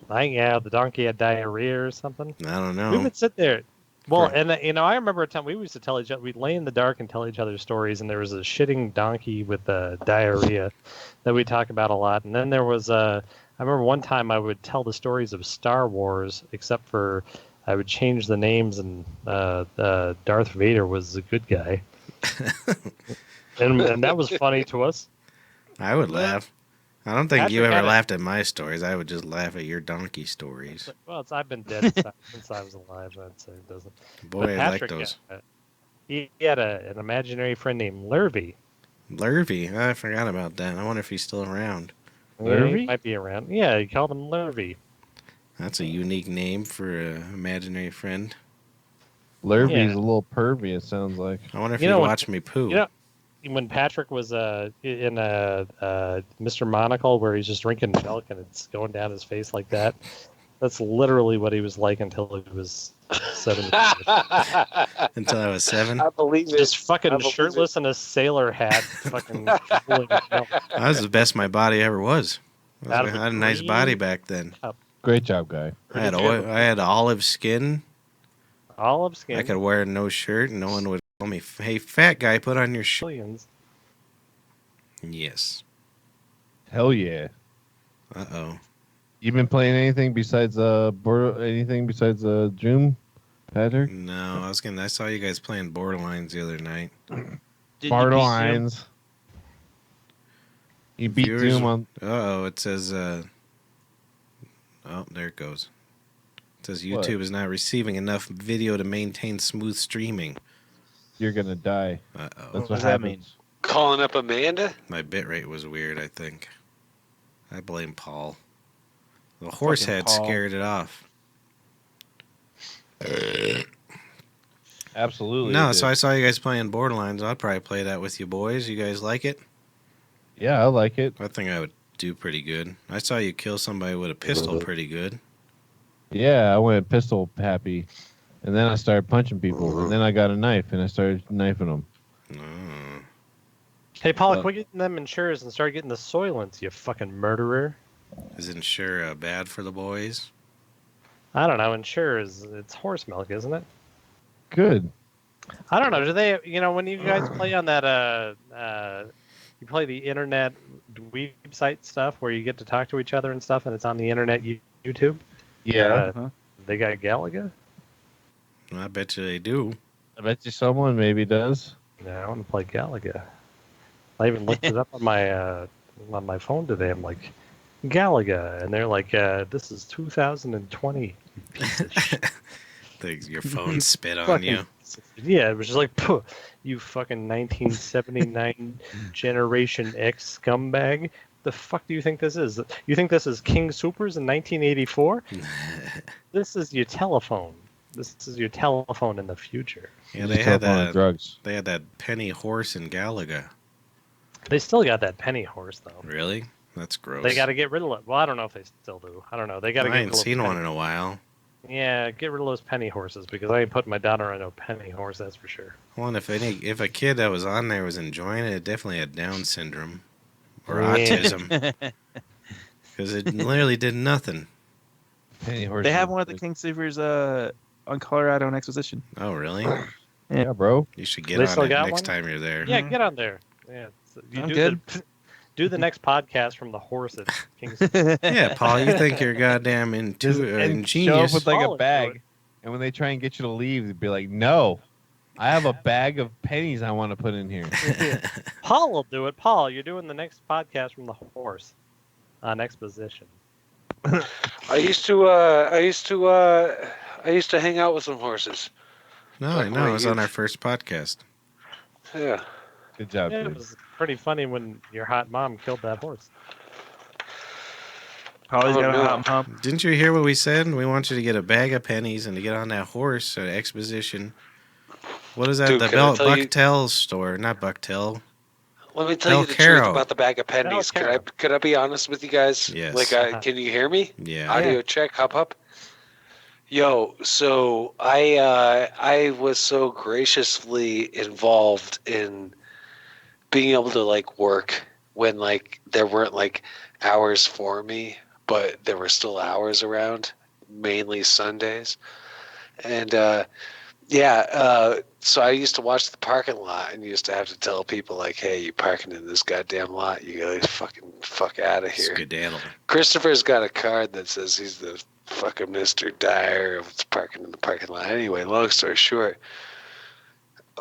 The donkey had diarrhea or something. I don't We know. would sit there. Well, Right. and I remember a time we used to tell each other, we'd lay in the dark and tell each other stories, and there was a shitting donkey with diarrhea that we talk about a lot. And then there was I remember one time I would tell the stories of Star Wars, except for I would change the names, and Darth Vader was the good guy. and that was funny to us. I would laugh. I don't think you Patrick ever had a- laughed at my stories. I would just laugh at your donkey stories. Well, I've been dead since I was alive, so it doesn't. Boy, But I like Patrick, those. he had an imaginary friend named Lurvy. Lurvy. I forgot about that. I wonder if he's still around. Yeah, he Lurvy? might be around. Yeah, he called him Lurvy. That's a unique name for an imaginary friend. Lurvy's Yeah. a little pervy, it sounds like. I wonder if You he'd know what- watch me poo. You know, when Patrick was in Mr. Monocle, where he's just drinking milk and it's going down his face like that, that's literally what he was like until he was 7. Until I was 7. I believe it. Just I fucking believe shirtless in a sailor hat, fucking drooling milk. That was the best my body ever was. I Out of had a a nice green body back then. Great job, guy. I had olive skin. Olive skin. I could wear no shirt and no one would tell me, hey, fat guy, put on your shirt. Billions. Yes. Hell yeah. Uh-oh. You been playing anything besides Doom, Patrick? No, I saw you guys playing Borderlines the other night. Did you Borderlines. You beat Viewers- Doom on. Uh-oh, it says, oh, there it goes. It says What? YouTube is not receiving enough video to maintain smooth streaming. You're gonna die. Uh-oh. That's What what does that happens. mean? Calling up Amanda? My bitrate was weird, I think. I blame Paul. The horse Fucking head Paul. scared it off. Absolutely. No, it so did. I saw you guys playing Borderlands. I'd probably play that with you boys. You guys like it? Yeah, I like it. I think I would do pretty good. I saw you kill somebody with a pistol pretty good. Yeah, I went pistol happy, and then I started punching people, and then I got a knife and I started knifing them. Oh. Hey, Paul, Well- quit getting them insurers and start getting the Soylents, you fucking murderer. Isn't sure bad for the boys? I don't know. Insurers, it's horse milk, isn't it? Good. I don't know. Do they? When you guys play on that, you play the internet website stuff where you get to talk to each other and stuff, and it's on the internet YouTube. Yeah, They got Galaga. I bet you they do. I bet you someone maybe does. Yeah, I want to play Galaga. I even looked it up on my phone today. I'm like, Galaga, and they're like, this is 2020. You piece of shit. Your phone spit on Fucking- you. Yeah, it was just like, "Puh, you fucking 1979 Generation X scumbag. The fuck do you think this is? You think this is King Supers in 1984? This is your telephone. This is your telephone in the future. Yeah, Just they had telephone and that. drugs. They had that penny horse in Galaga. They still got that penny horse though. Really? That's gross. They got to get rid of it. Well, I don't know if they still do. I don't know. They got to I get ain't rid of seen penny- one in a while. Yeah, get rid of those penny horses because I ain't putting my daughter on no penny horse. That's for sure. Well, and if a kid that was on there was enjoying it, it definitely had Down syndrome or Yeah. autism because it literally did nothing. Penny horse. They have one at the King Supers on Colorado and Exposition. Oh, really? Yeah, bro. You should get They on still it got next one? time you're there. Yeah, get on there. Yeah, you I'm do good. Do the next podcast from the horse at King's. Yeah, Paul, you think you're goddamn And ingenious. show up with like Paul a would do bag, it. and when they try and get you to leave, they'd be like, "No, I have a bag of pennies I want to put in here." Paul will do it. Paul, you're doing the next podcast from the horse on Exposition. I used to hang out with some horses. No, I know. It was on our first podcast. Yeah. Good job, Yeah, it dude. was pretty funny when your hot mom killed that horse. Paul's Oh, got a no. hot pump. Didn't you hear what we said? We want you to get a bag of pennies and to get on that horse at Exposition. What is that? Dude, the can I tell you- Bucktail store, not Bucktail. Let me tell Del you the Caro. truth about the bag of pennies. Del Caro. Could I be honest with you guys? Yes. Like, can you hear me? Yeah. Audio check, hop. Yo, so I was so graciously involved in being able to like work when like there weren't like hours for me, but there were still hours around, mainly Sundays. And so I used to watch the parking lot and used to have to tell people like, hey, you parking in this goddamn lot, you gotta fuck out of here. Skedaddle. Christopher's got a card that says he's the fucking Mr. Dyer of parking in the parking lot. Anyway, long story short,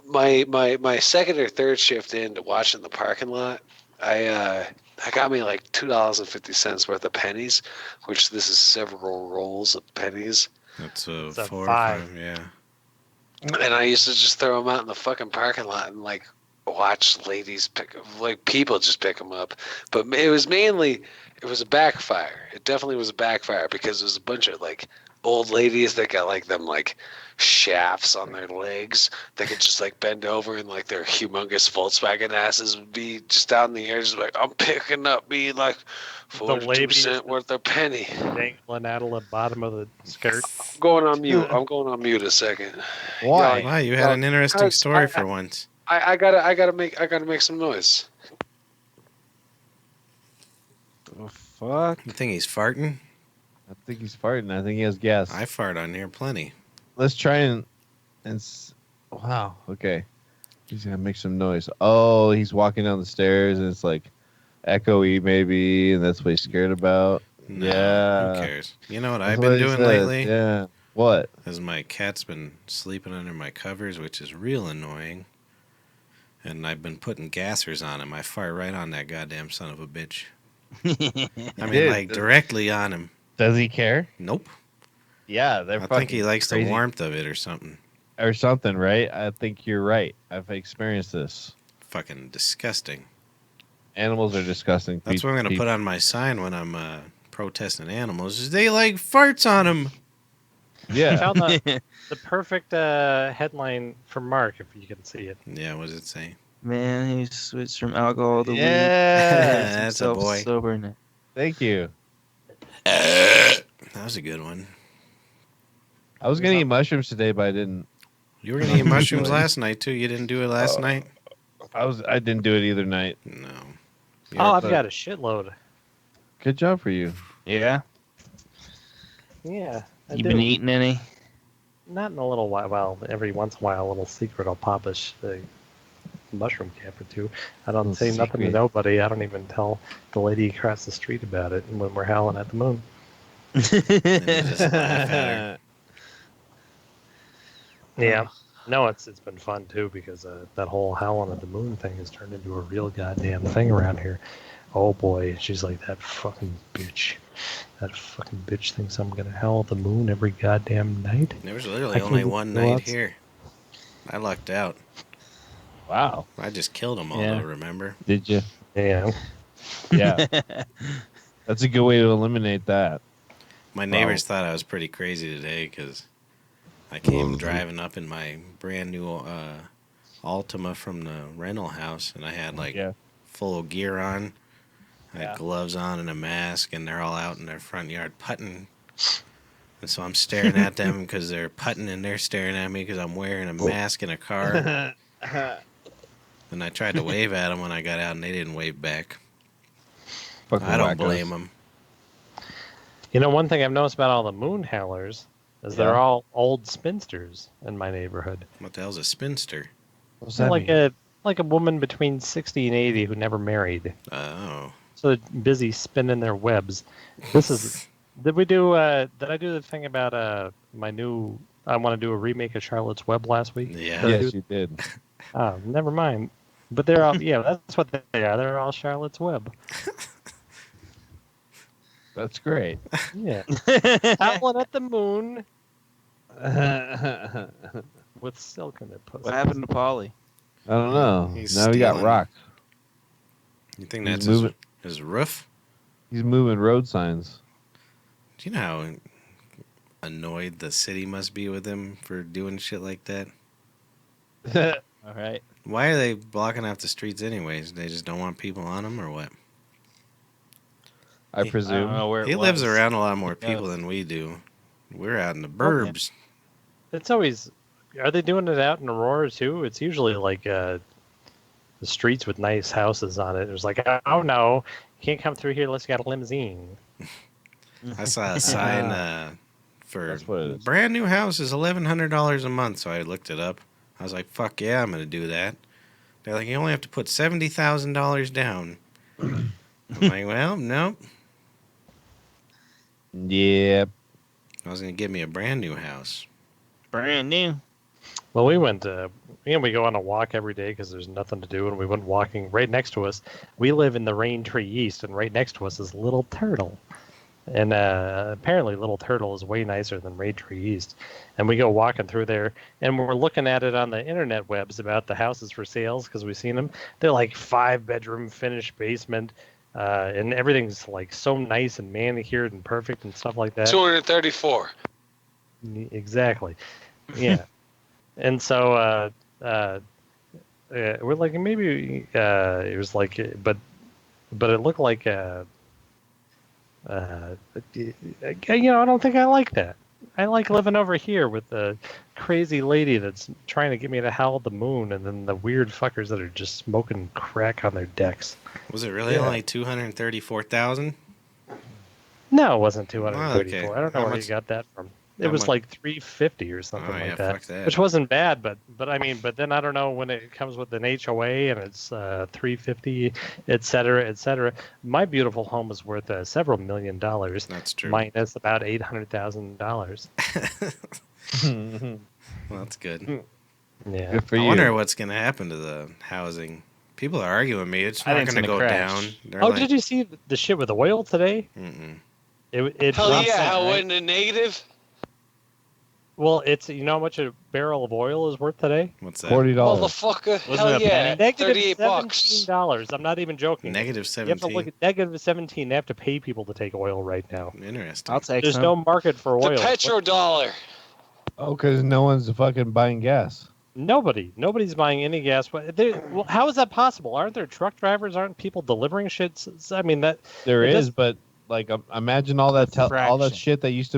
my second or third shift into watching the parking lot, I got me like $2.50 worth of pennies, which this is several rolls of pennies. That's a 4 or five. 5, yeah. And I used to just throw them out in the fucking parking lot and like watch ladies people just pick them up. But it was a backfire. It definitely was a backfire because it was a bunch of like old ladies that got like them like shafts on their legs that could just like bend over and like their humongous Volkswagen asses would be just out in the air, just like, I'm picking up me like 42% worth of penny. Dangling out of the bottom of the skirt. I'm going on mute a second. Why? Wow, you had an interesting guys, story for once. I gotta make some noise. Oh, fuck. You think he's farting? I think he's farting. I think he has gas. I fart on here plenty. Let's try wow. Okay. He's gonna make some noise. Oh, he's walking down the stairs and it's like echoey maybe, and that's what he's scared about. No, Yeah. Who cares? You know what That's I've what been he doing said. lately? Yeah. What? Is my cat's been sleeping under my covers, which is real annoying. And I've been putting gassers on him. I fart right on that goddamn son of a bitch. I mean, Dude, like directly on him. Does he care? Nope. Yeah, they're I fucking think he likes crazy. the warmth of it or something. or something, right? I think you're right. I've experienced this. Fucking disgusting. Animals are disgusting. That's what I'm going to put on my sign when I'm protesting animals. Is they like farts on them. I Yeah. found the perfect headline for Mark, if you can see it. Yeah, what does it say? Man, he switched from alcohol to weed. Yeah. Gets That's a himself boy. sober now. Thank you. That was a good one. I was gonna eat mushrooms today, but I didn't. You were gonna eat mushrooms last night too. You didn't do it last night. I didn't do it either night. No. Oh, I've but- got a shitload. Good job for you. Yeah. Yeah. I You do. been eating any? Not in a little while. Well, every once in a while, a little secret. I'll pop a mushroom cap or two. I don't say nothing to Secret. nobody. I don't even tell the lady across the street about it when we're howling at the moon. And you just laugh at her. Yeah. No, it's been fun too because that whole howling at the moon thing has turned into a real goddamn thing around here. Oh boy, she's like that fucking bitch. That fucking bitch thinks I'm gonna howl at the moon every goddamn night. There was literally I can't only even one go night outside. here. I lucked out. Wow. I just killed them all, Yeah. though, remember? Did you? Yeah. Yeah. That's a good way to eliminate that. My neighbors thought I was pretty crazy today because I came driving up in my brand new Altima from the rental house, and I had like Yeah. full gear on. I had Yeah. gloves on and a mask, and they're all out in their front yard putting. And so I'm staring at them because they're putting, and they're staring at me because I'm wearing a mask in a car. And I tried to wave at them when I got out, and they didn't wave back. Fucking I don't wackos. blame them. You know, one thing I've noticed about all the moon howlers is they're Yeah. all old spinsters in my neighborhood. What the hell's a spinster? What's So that like mean? a woman between 60 and 80 who never married. Oh. So they're busy spinning their webs. This is did I do the thing about my new I want to do a remake of Charlotte's Web last week? Yeah. Yes, you did. Oh, never mind. But they're all yeah, that's what they are. They're all Charlotte's Web. That's great. Yeah. Howling at the moon I with silk in their pussy. What happened to Polly? don't know. He's Now we got stealing. rocked. You think He's that's moving. his roof? He's moving road signs. Do you know how annoyed the city must be with him for doing shit like that? All right. Why are they blocking off the streets anyways? They just don't want people on them, or what? I I don't presume. know where it He lives was. around a lot more Yeah. people than we do. We're out in the burbs. It's always. Are they doing it out in Aurora too? It's usually like the streets with nice houses on it. There's like, oh no, you can't come through here unless you got a limousine. I saw a sign for That's what it is. brand new house is $1,100 a month. So I looked it up. I was like, "Fuck yeah, I'm gonna do that." They're like, "You only have to put $70,000 down." I'm like, "Well, no, Yep. I was gonna give me a brand new house." Brand new. Well, we went. We go on a walk every day because there's nothing to do, and we went walking right next to us. We live in the Rain Tree East, and right next to us is Little Turtle. And apparently, Little Turtle is way nicer than Rain Tree East. And we go walking through there, and we're looking at it on the internet webs about the houses for sales because we've seen them. They're like 5-bedroom finished basement, and everything's like so nice and manicured and perfect and stuff like that. 234. Exactly. Yeah. And so we're like maybe it was like but it looked like I don't think I like that. I like living over here with the crazy lady that's trying to get me to howl at the moon and then the weird fuckers that are just smoking crack on their decks. Was it really Yeah. only 234,000? No, it wasn't 234. okay. I don't know How where much- you got that from. It how was much- like 350 or something Oh, yeah, like that, fuck that. which wasn't bad. But then I don't know when it comes with an HOA and it's 350, et cetera, et cetera. My beautiful home is worth several $1 million. That's true. Minus about $800,000. Well, that's good. Yeah. Good for I you. wonder what's gonna happen to the housing. People are arguing with me. It's I not think it's gonna go gonna down. crash. They're Oh, like, did you see the shit with the oil today? Mm-mm. It Hell went yeah, from, how right? went in the negative? Well, it's how much a barrel of oil is worth today? What's that? $40. Motherfucker, Wasn't hell it a yeah, penny? $38 bucks. $17. I'm not even joking. Negative You have to look 17. at -17. They have to pay people to take oil right now. Interesting. I'll take There's some. no market for oil. The petrodollar. Oh, because no one's fucking buying gas. Nobody's buying any gas. Well, how is that possible? Aren't there truck drivers? Aren't people delivering shit? I mean, that There it is, does- but like imagine all that all that fraction. shit that used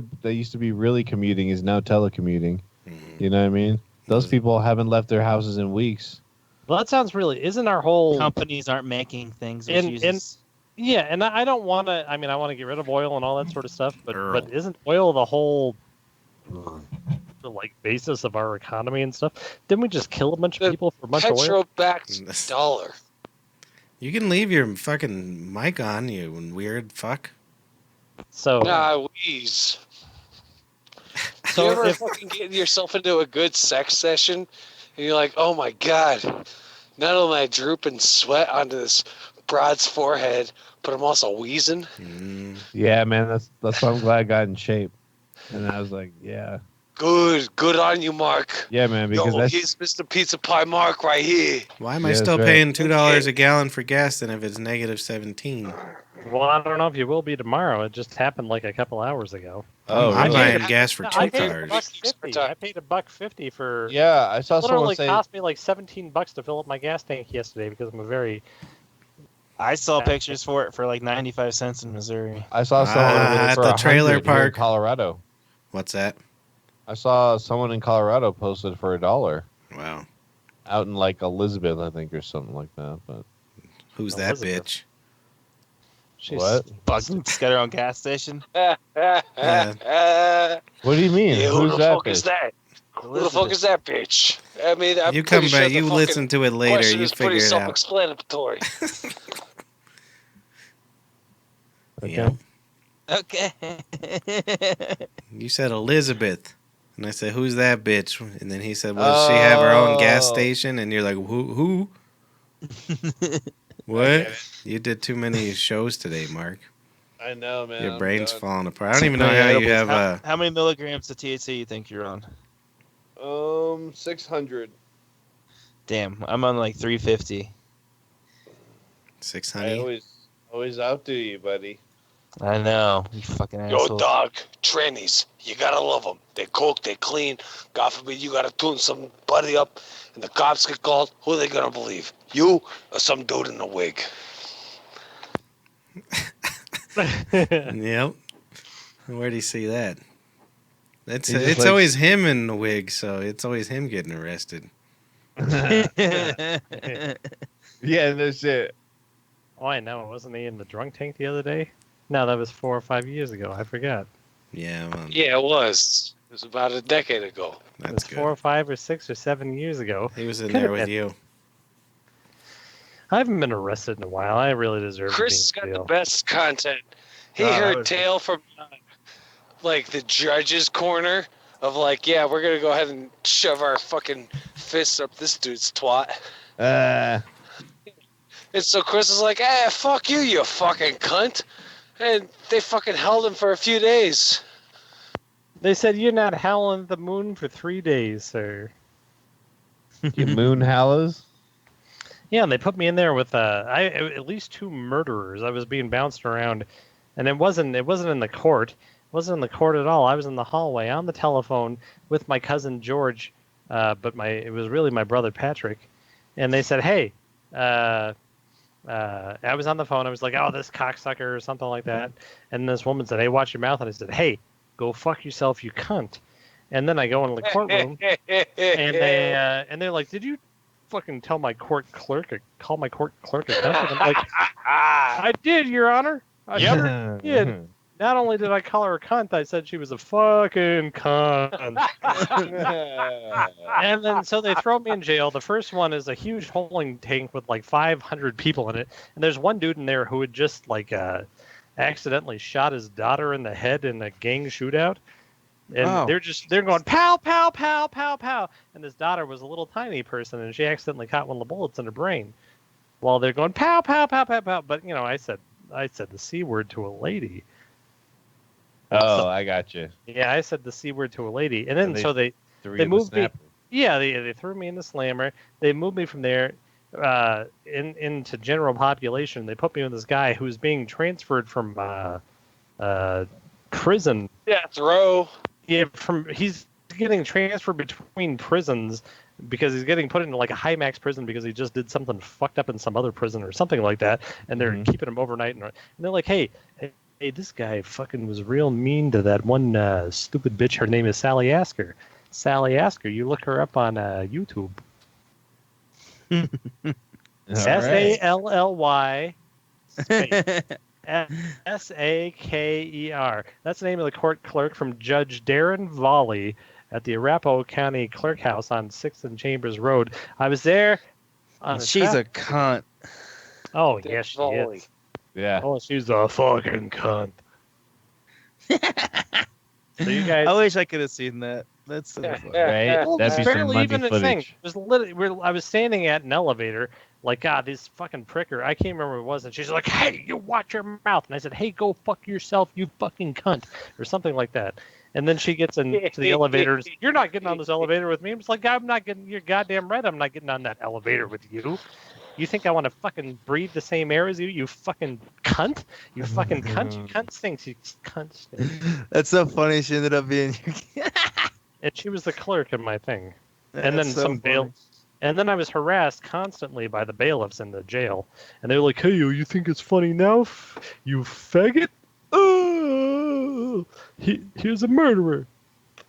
to be really commuting is now telecommuting. Mhm. You know what I mean? Those Mhm. people haven't left their houses in weeks. Well, that sounds really. Isn't our whole Companies aren't making things which And- uses. yeah? And I don't want to. I mean, I want to get rid of oil and all that sort of stuff. Earl. But isn't oil the whole like basis of our economy and stuff? Didn't we just kill a bunch of The people for a bunch of oil? Petro-backed dollar. You can leave your fucking mic on, you weird fuck. So Nah, wheeze. So you ever if- fucking get yourself into a good sex session and you're like, oh my god, not only am I drooping sweat onto this broad's forehead, but I'm also wheezing? Mm. Yeah, man, that's why I'm glad I got in shape. And I was like, yeah, Good on you, Mark. yeah, man, because Yo, that's here's Mr. Pizza Pie Mark right here. Why am I Yeah, still that's right. paying $2 a gallon for gas then if it's negative 17? well, I don't know if you will be tomorrow. It just happened like a couple hours ago. oh, I'm really? buying gas for No, two I paid cars. $1.50. I paid $1.50 for. Yeah, I saw It someone literally say. cost me like $17 to fill up my gas tank yesterday because I'm a very. I saw pictures for it for like 95 cents in Missouri. I saw someone at for the trailer 100 here in park. Colorado. What's that? I saw someone in Colorado posted for $1 Wow. out in like Elizabeth, I think, or something like that. But Who's that Elizabeth. bitch? She's what? She's got her own gas station. What do you mean? Yeah, who Who's the that fuck is bitch? that? Who the fuck is that bitch? I mean, I'm You come pretty sure back. the You fucking listen to it later. question You is pretty figure it out. self-explanatory. Okay. Yeah. Okay. You said Elizabeth. And I said, who's that bitch? And then he said, well, does she have her own gas Oh. station? And you're like, who? What? You did too many shows today, Mark. I know, man. Your I'm brain's done. falling apart. I don't even know how you have How many milligrams of THC you think you're on? 600. Damn, I'm on like 350. 600. Always outdo you, buddy. I know, you fucking Yo, asshole. dog, trannies, you gotta love them. They cook, they clean. God forbid you gotta tune somebody up and the cops get called. Who are they gonna believe? You or some dude in a wig? Yep. Where do you see that? It's He just it's likes- always him in the wig, so it's always him getting arrested. Yeah, no shit. Oh, I know. Wasn't he in the drunk tank the other day? No, that was 4 or 5 years ago. I forgot. Yeah, well, Yeah, it was. It was about a decade ago. It that's was 4 or good. 5 or 6 or 7 years ago. He was in Could've there with been. you. I haven't been arrested in a while. I really deserve Chris to has be in got the jail. best content. He Oh, that heard was- tale from like the judge's corner of like, yeah, we're gonna go ahead and shove our fucking fists up this dude's twat. And so Chris is like, "Eh, fuck you, you fucking cunt," and they fucking held him for a few days. They said you're not howling at the moon for 3 days, sir. You moon hallows? Yeah, and they put me in there with at least 2 murderers. I was being bounced around, and it wasn't in the court. It wasn't in the court at all. I was in the hallway on the telephone with my cousin George, but it was really my brother Patrick, and they said, "Hey," I was on the phone. I was like, "Oh, this cocksucker" or something like that, and this woman said, "Hey, watch your mouth," and I said, "Hey, go fuck yourself, you cunt." And then I go into the courtroom, and they're like, "Did you fucking call my court clerk a cunt?" And I'm like, "I did, Your Honor. I sure did. Not only did I call her a cunt, I said she was a fucking cunt." And then so they throw me in jail. The first one is a huge holding tank with like 500 people in it, and there's one dude in there who had just like accidentally shot his daughter in the head in a gang shootout. And Oh. they're going pow pow pow pow pow, and his daughter was a little tiny person, and she accidentally caught one of the bullets in her brain, while they're going pow pow pow pow pow. But you know, I said the C word to a lady. Oh, I got you. Yeah, I said the C word to a lady, and then And they- so they Three moved me. Yeah, they threw me in the slammer. They moved me from there into general population. They put me with this guy who's being transferred from prison. Death row. Yeah, he's getting transferred between prisons because he's getting put into like a high max prison because he just did something fucked up in some other prison or something like that, and they're keeping him overnight. And they're like, hey, this guy fucking was real mean to that one stupid bitch. Her name is Sally Asker. Sally Asker. You look her up on YouTube. SALLY SAKER. That's the name of the court clerk from Judge Darren Volley at the Arapahoe County Clerk House on 6th and Chambers Road. I was there. She's a cunt. Oh, yes, she is. Yeah. Oh, she's a fucking cunt. So you guys... I wish I could have seen that. That's so funny. Right? Well, That'd it's be some barely Monday even a footage. thing. It was literally, I was standing at an elevator, like, God, this fucking pricker. I can't remember who it was, and she's like, hey, you watch your mouth. And I said, hey, go fuck yourself, you fucking cunt, or something like that. And then she gets into the elevator. You're not getting on this elevator with me. I'm just like, I'm not getting. You're goddamn right. I'm not getting on that elevator with you. You think I want to fucking breathe the same air as you? You fucking cunt. You fucking cunt. You cunt stinks. You cunt stinks. That's so funny. She ended up being. And she was the clerk in my thing. That's And then so some bail. funny. And then I was harassed constantly by the bailiffs in the jail. And they were like, hey, you think it's funny now, you faggot? Oh, here's a murderer.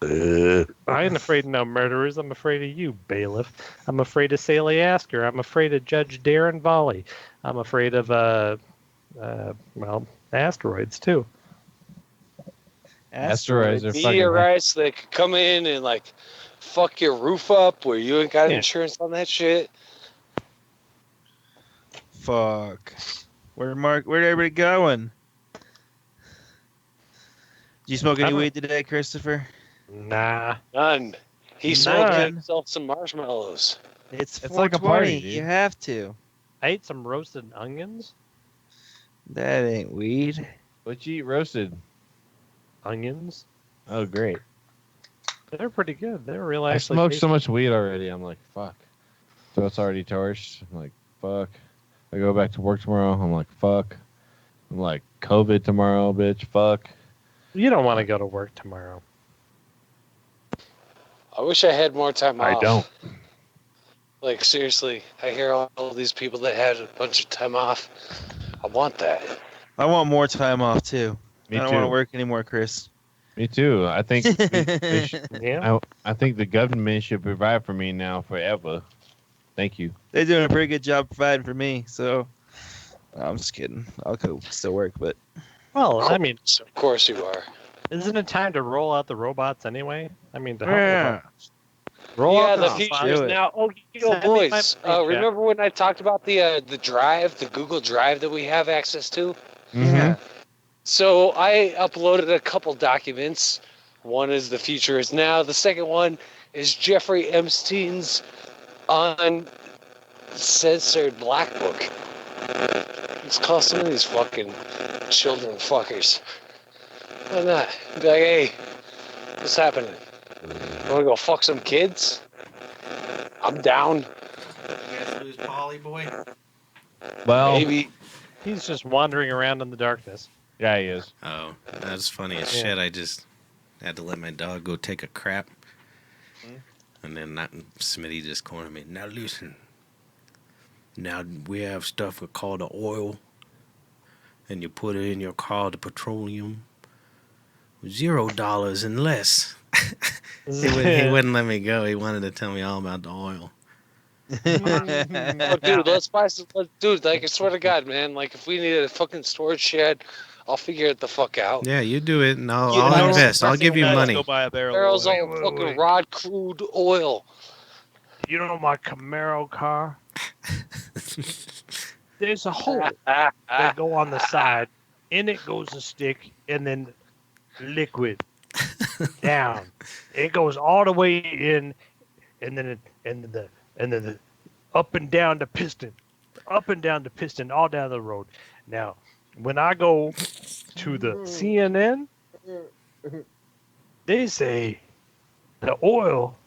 I ain't afraid of no murderers. I'm afraid of you, bailiff. I'm afraid of Sally Asker. I'm afraid of Judge Darren Volley. I'm afraid of, asteroids, too. Asteroids are fucking... Meteorites that could come in and, like, fuck your roof up where you ain't got insurance on that shit. Fuck. Where'd everybody going? Did you smoke any weed today, Christopher? Nah. None. He smoked himself some marshmallows. It's like a party, dude. You have to. I ate some roasted onions. That ain't weed. What you eat roasted? Onions. Oh, great. They're pretty good. They're real. I smoked so much weed already. I'm like, fuck. So it's already torched. I'm like, fuck. I go back to work tomorrow. I'm like, fuck. I'm like, COVID tomorrow, bitch. Fuck. You don't want to go to work tomorrow. I wish I had more time off. I don't. Like, seriously, I hear all these people that had a bunch of time off. I want that. I want more time off, too. Me I don't too. want to work anymore, Chris. Me too. I think Yeah. I think the government should provide for me now forever. Thank you. They're doing a pretty good job providing for me, so I'm just kidding. I'll go still work, but Well, I mean, Of course you are. isn't it time to roll out the robots anyway? I mean, to help yeah. roll Yeah, out the the future do is it. now. Oh, Send me my boys. paycheck. Remember when I talked about the drive, the Google Drive that we have access to? Yeah. So I uploaded a couple documents. One is the future is now. The second one is Jeffrey Epstein's uncensored black book. Let's call some of these fucking children fuckers. Why not? Be like, hey, what's happening? Wanna go fuck some kids? I'm down. You guys lose Polly boy? Well, Maybe. He's just wandering around in the darkness. yeah, he is. Oh, that's funny as Yeah. shit. I just had to let my dog go take a crap. And then Smitty just cornered me. Now listen. Now we have stuff called the oil. And you put it in your car, the petroleum. $0 and less. He wouldn't let me go. He wanted to tell me all about the oil. Oh, dude, let's buy some. Dude, like, I swear to God, man. Like, if we needed a fucking storage shed, I'll figure it the fuck out. Yeah, you do it, and I'll You know, invest. I'll give you let's money. Go buy a barrel. Barrels of of oil. fucking rod crude oil. You know my Camaro car? There's a hole that go on the side. In it goes a stick, and then liquid down. It goes all the way in, and then the up and down the piston, all down the road. Now, when I go to the CNN, they say the oil.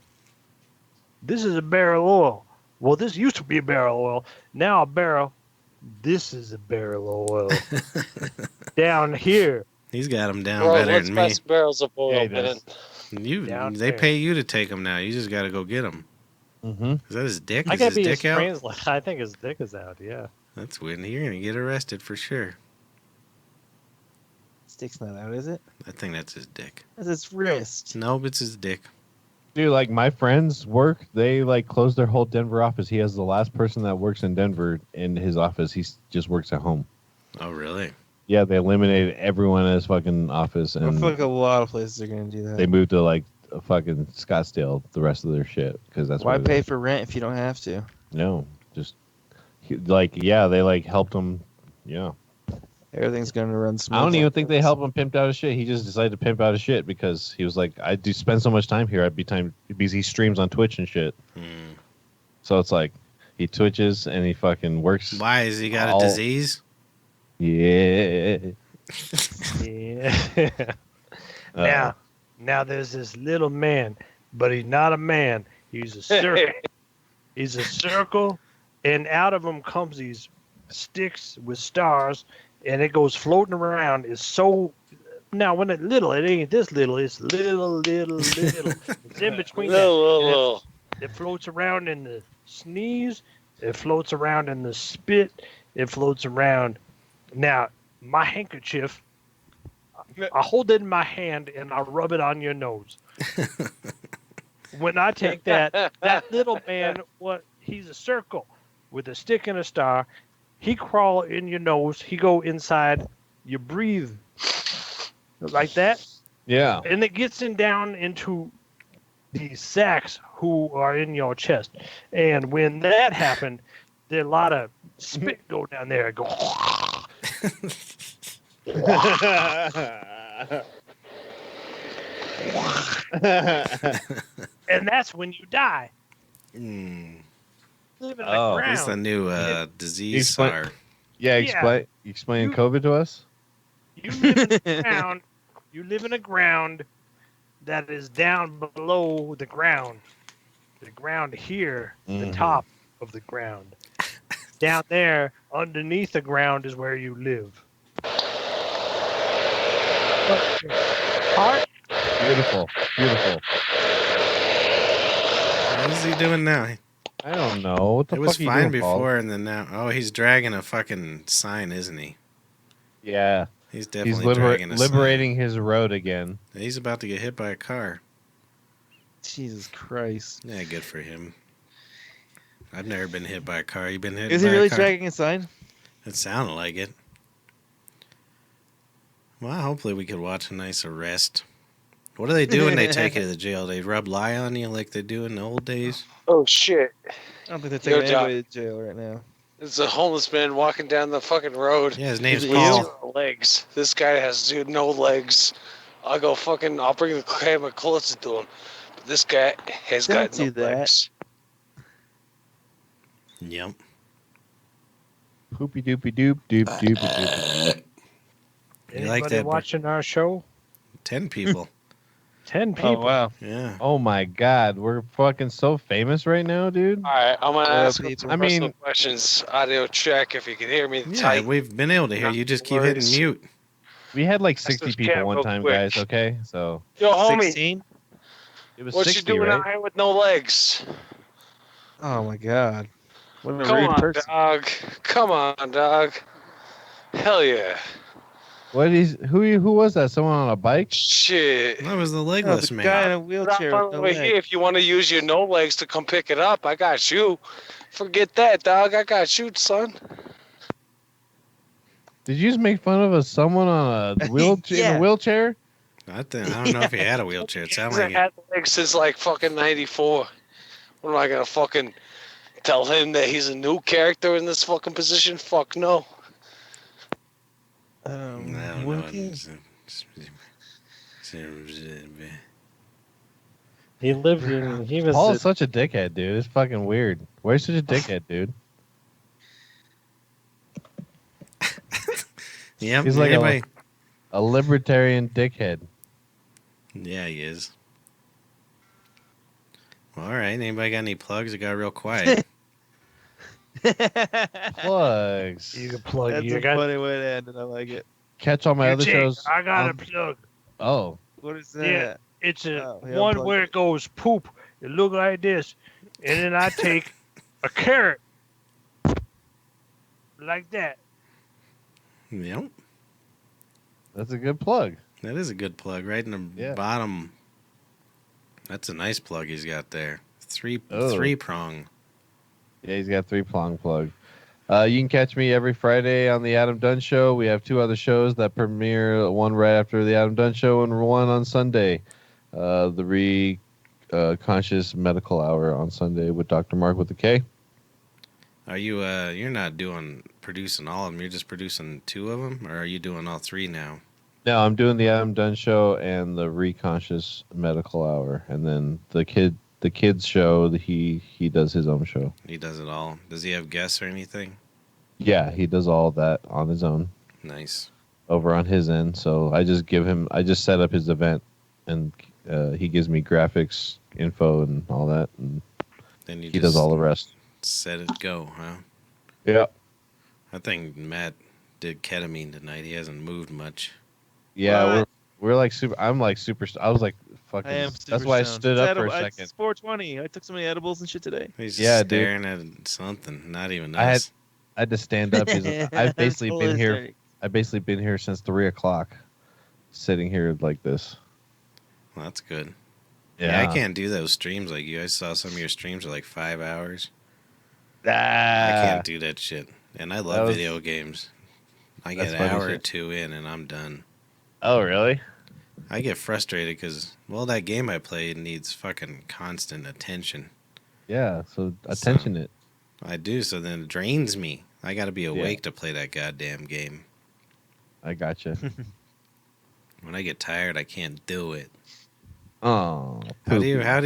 This is a barrel of oil. Well, this used to be a barrel of oil. Now a barrel. This is a barrel of oil. Down here. He's got him down Bro, better let's than buy me. some barrels of oil, Yeah, he man. does. They pay you to take him now. You just got to go get him. Mm-hmm. Is that his dick? I Is gotta his be his dick out? translator. I think his dick is out. Yeah. That's weird. You're gonna get arrested for sure. Stick's not out, is it? I think that's his dick. That's his wrist. Nope, it's his dick. Dude, like my friends work, they like closed their whole Denver office. He has the last person that works in Denver in his office. He just works at home. Oh, really? Yeah, they eliminated everyone in his fucking office, I and feel like a lot of places are gonna do that. they moved to like fucking Scottsdale. The rest of their shit because that's Why where pay for rent if you don't have to? No, just they like helped him. Yeah, Everything's gonna run smooth. I don't even think they helped him pimp out his shit. He just decided to pimp out his shit because he was like, I do spend so much time here. I'd be time because he streams on Twitch and shit. So it's like he twitches and he fucking works. Why has he got a disease? Yeah. Yeah. Now there's this little man, but he's not a man. He's a circle. He's a circle, and out of him comes these sticks with stars, and it goes floating around. It's so now when it's little, it ain't this little. It's little. It's in between. Little. It floats around in the sneeze. It floats around in the spit. It floats around. Now my handkerchief. I hold it in my hand and I rub it on your nose. When I take that little man, he's a circle with a stick and a star. He crawl in your nose. He go inside. You breathe like that. Yeah. And it gets down into these sacs who are in your chest. And when that happened, there a lot of spit go down there. Go. And that's when you die. Live in the ground. That's a new disease. Yeah, explain COVID to us. You live in the ground. You live in a ground that is down below the ground. The ground here, the top of the ground. Down there, underneath the ground is where you live. Heart? Beautiful. What is he doing now? I don't know. What the It fuck was are you fine doing, Paul? before, and then now. Oh, he's dragging a fucking sign, isn't he? Yeah. He's definitely dragging a sign. liberating his road again. He's about to get hit by a car. Jesus Christ. Yeah, good for him. I've never been hit by a car. You been hit Is by he really a car? dragging a sign? It sounded like it. Well, hopefully we could watch a nice arrest. What do they do when they take you to the jail? They rub lye on you like they do in the old days? Oh, shit. I don't think they're taking Yo, anybody to jail right now. There's a homeless man walking down the fucking road. Yeah, his name's Is it Paul. Zero legs. This guy has no legs. I'll bring the camera closer to him. But this guy has Don't got no do that. legs. Yep. Poopy doopy doop doop doopy doop. You like Anybody that? watching our show? 10 people. 10 people. Oh, wow. Yeah. Oh my god, we're fucking so famous right now, dude. All right, I'm going to ask him people. some personal questions. Audio check if you can hear me Yeah, tight. we've been able to hear. You just keep hitting Words. mute. We had like Let's 60 just people chat one real time, quick. guys. Okay, so Yo, homie, 16? it was what 60, you doing right? out here with no legs? Oh, my God. What a Come rude on, person. dog. Come on, dog. Hell yeah. Who was that? Someone on a bike? Shit. That was the Oh, legless the man. guy in a Drop wheelchair on with no over leg. here if you want to use your no legs to come pick it up. I got you. Forget that, dog. I got you, son. Did you just make fun of someone on a wheelchair? In Yeah. a wheelchair? I don't know if he had a wheelchair. It He's sounded like it. had legs since like fucking 94. What am I gonna fucking tell him that he's a new character in this fucking position? Fuck no. I don't what know. is- He lived in. He was. Paul is such a dickhead, dude. It's fucking weird. Why are you such a dickhead, dude? Yep. He's like anybody? a libertarian dickhead. Yeah, he is. All right. Anybody got any plugs? It got real quiet. Plugs. You can plug. That's You a got. funny way to end it. I like it. Catch all my other Eugene, shows. I got a plug. Oh, What is that? Yeah. It's a Oh, he one unplugged where it goes poop. It look like this, and then I take a carrot like that. Yep. That's a good plug. That is a good plug. Right in the Yeah. bottom. That's a nice plug he's got there. Three prong. Yeah, he's got 3-prong plug. You can catch me every Friday on the Adam Dunn Show. We have 2 other shows that premiere, one right after the Adam Dunn Show and one on Sunday. The Conscious Medical Hour on Sunday with Dr. Mark with the K. Are you you're not producing all of them, you're just producing 2 of them, or are you doing all 3 now? No, I'm doing the Adam Dunn Show and the Conscious Medical Hour, and then the kids show. He does his own show. He does it all. Does he have guests or anything? Yeah, he does all that on his own Nice. over on his end. So I just set up his event, and he gives me graphics, info, and all that, and Then you he just does all the rest. set it go, huh? Yeah. I think Matt did ketamine tonight. He hasn't moved much. Yeah, What? we're like super. I'm like super. I was like fucking. I am super That's why I stoned. stood It's up for a edible- second. It's 420. I took so many edibles and shit today. He's Yeah, just dude. staring at something, not even I had- us. I had to stand up. I've basically Totally been here. hysterical. I've basically been here since 3:00, sitting here like this. Well, that's good. Yeah, I can't do those streams like you. I saw some of your streams are like 5 hours. I can't do that shit. And I love was- video games. I that's get an funny hour or shit. 2 in and I'm done. Oh really? I get frustrated because, well, that game I played needs fucking constant attention. Yeah. So attention it. I do, so then it drains me. I got to be awake to play that goddamn game. I gotcha. When I get tired, I can't do it. Oh. How do you, what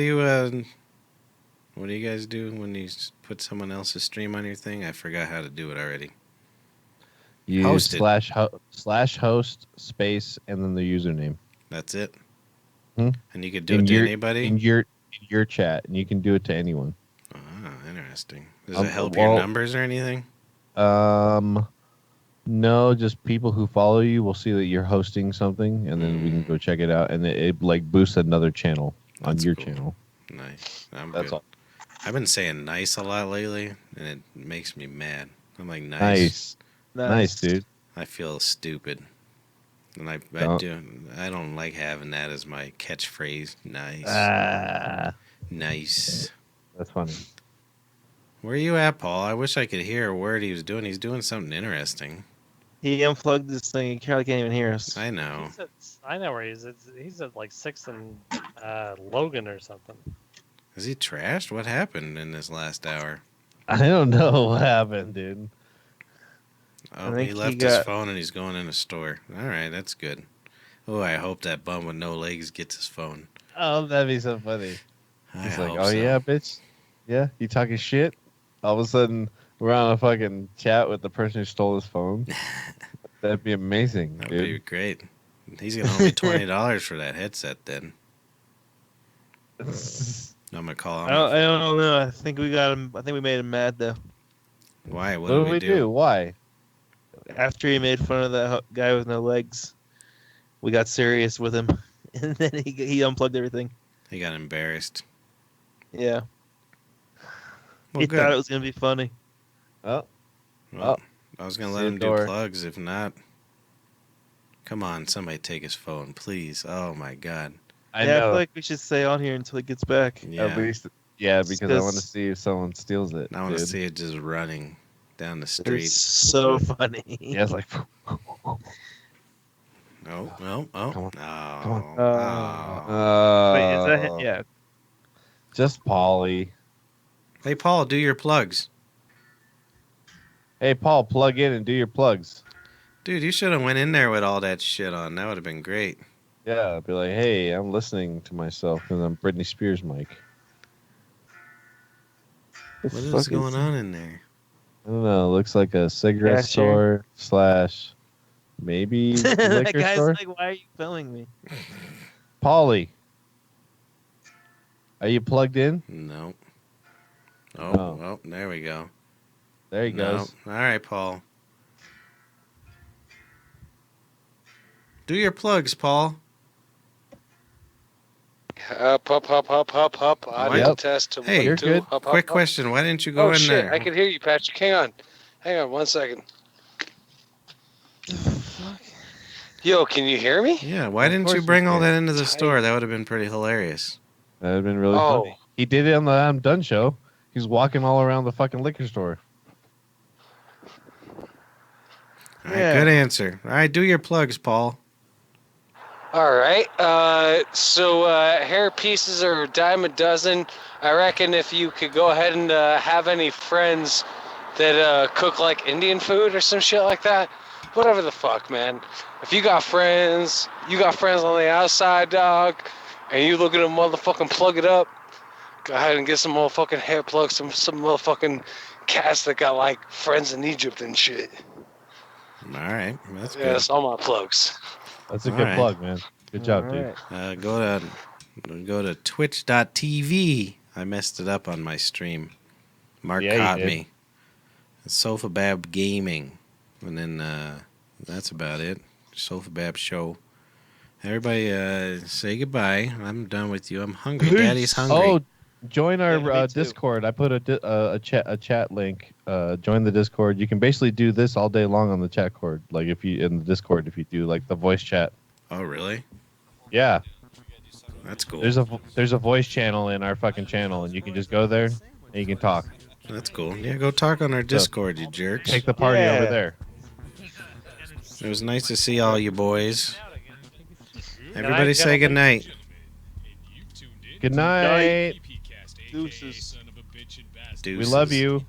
do you guys do when you put someone else's stream on your thing? I forgot how to do it already. You Host it. /host space and then the username That's it? Hmm? And you could do it to anybody? in your chat, and you can do it to anyone. Ah, interesting. Does Um, it help well- your numbers or anything? No, just people who follow you will see that you're hosting something, and then we can go check it out, and it like boosts another channel on That's your cool. channel. Nice. I'm That's good. all. I've been saying nice a lot lately, and it makes me mad. I'm like, Nice, nice, dude. I feel stupid. And I don't like having that as my catchphrase. Nice. Nice. That's funny. Where are you at, Paul? I wish I could hear a word he was doing. He's doing something interesting. He unplugged this thing. He probably can't even hear us. I know. I know where he is. He's at like 6th and Logan or something. Is he trashed? What happened in this last hour? I don't know what happened, dude. Oh, think he he left his got- phone and he's going in a store. All right, that's good. Oh, I hope that bum with no legs gets his phone. Oh, that'd be so funny. I He's like, hope oh so. yeah, bitch. Yeah, you talking shit? All of a sudden, we're on a fucking chat with the person who stole his phone. That'd be amazing, That would dude. be great. He's gonna owe me $20 for that headset. Then I'm gonna call him. I don't know. I think we got him. I think we made him mad though. Why? What What did do we we do? Why? After he made fun of that guy with no legs, we got serious with him, and then he unplugged everything. He got embarrassed. Yeah, Well, he good. thought it was gonna be funny. Oh, Well, I was gonna let See him a do door. plugs. If not, come on, somebody take his phone, please. Oh my God. I yeah, I know. feel like we should stay on here until he gets back. Yeah. At least, yeah, because I want to Because- see if someone steals it. I want to dude. see it just running down the street. It's so funny. Yeah, it's like, Oh. Come on. No. Come on. Oh. Wait, is that him? Yeah. just Polly. Hey, Paul, do your plugs. Hey, Paul, plug in and do your plugs. Dude, you should have went in there with all that shit on. That would have been great. Yeah, I'd be like, hey, I'm listening to myself because I'm Britney Spears, Mike. What is going on in there? I don't know. It looks like a cigarette Cashier. store / maybe that liquor guy's store. like, "Why are you filming me?" Polly, are you plugged in? No. Oh, Oh. well, there we go. There he No. goes. All right, Paul. Do your plugs, Paul. Up. I What? did Yep. test to Hey, 1, you're 2. good. Up. Quick question. Why didn't you go Oh in shit! there? I can hear you, Patrick. Hang on 1 second. Yo, can you hear me? Yeah, why Of didn't course you you bring all can. that into the Tight. store? That would have been pretty hilarious. That'd have been really Oh. funny. He did it on the I'm Done show. He's walking all around the fucking liquor store. All right, Yeah. good answer. All right, do your plugs, Paul. All right. So hair pieces are a dime a dozen. I reckon if you could go ahead and have any friends that cook like Indian food or some shit like that, whatever the fuck, man. If you got friends on the outside, dog, and you looking to motherfucking plug it up, go ahead and get some motherfucking hair plugs, some motherfucking cats that got like friends in Egypt and shit. All right, that's Yeah, good. that's all my plugs. That's a All good right. plug, man. Good job, All dude. right. Go to twitch.tv. I messed it up on my stream. Mark Yeah, you caught did. me. Sofabab Gaming. And then that's about it. Sofabab Show. Everybody say goodbye. I'm done with you. I'm hungry. Daddy's hungry. Oh, join our Yeah, me too. Discord. I put a chat link. Join the Discord. You can basically do this all day long on the chat cord. Like if you in the Discord, if you do like the voice chat. Oh, really? Yeah, That's cool. there's a voice channel in our fucking channel, and you can just go there and you can talk. That's cool. Yeah, go talk on our Discord, you jerks. Take the party Yeah. over there. It was nice to see all you boys. Everybody say goodnight. Good night. Deuces. We love you.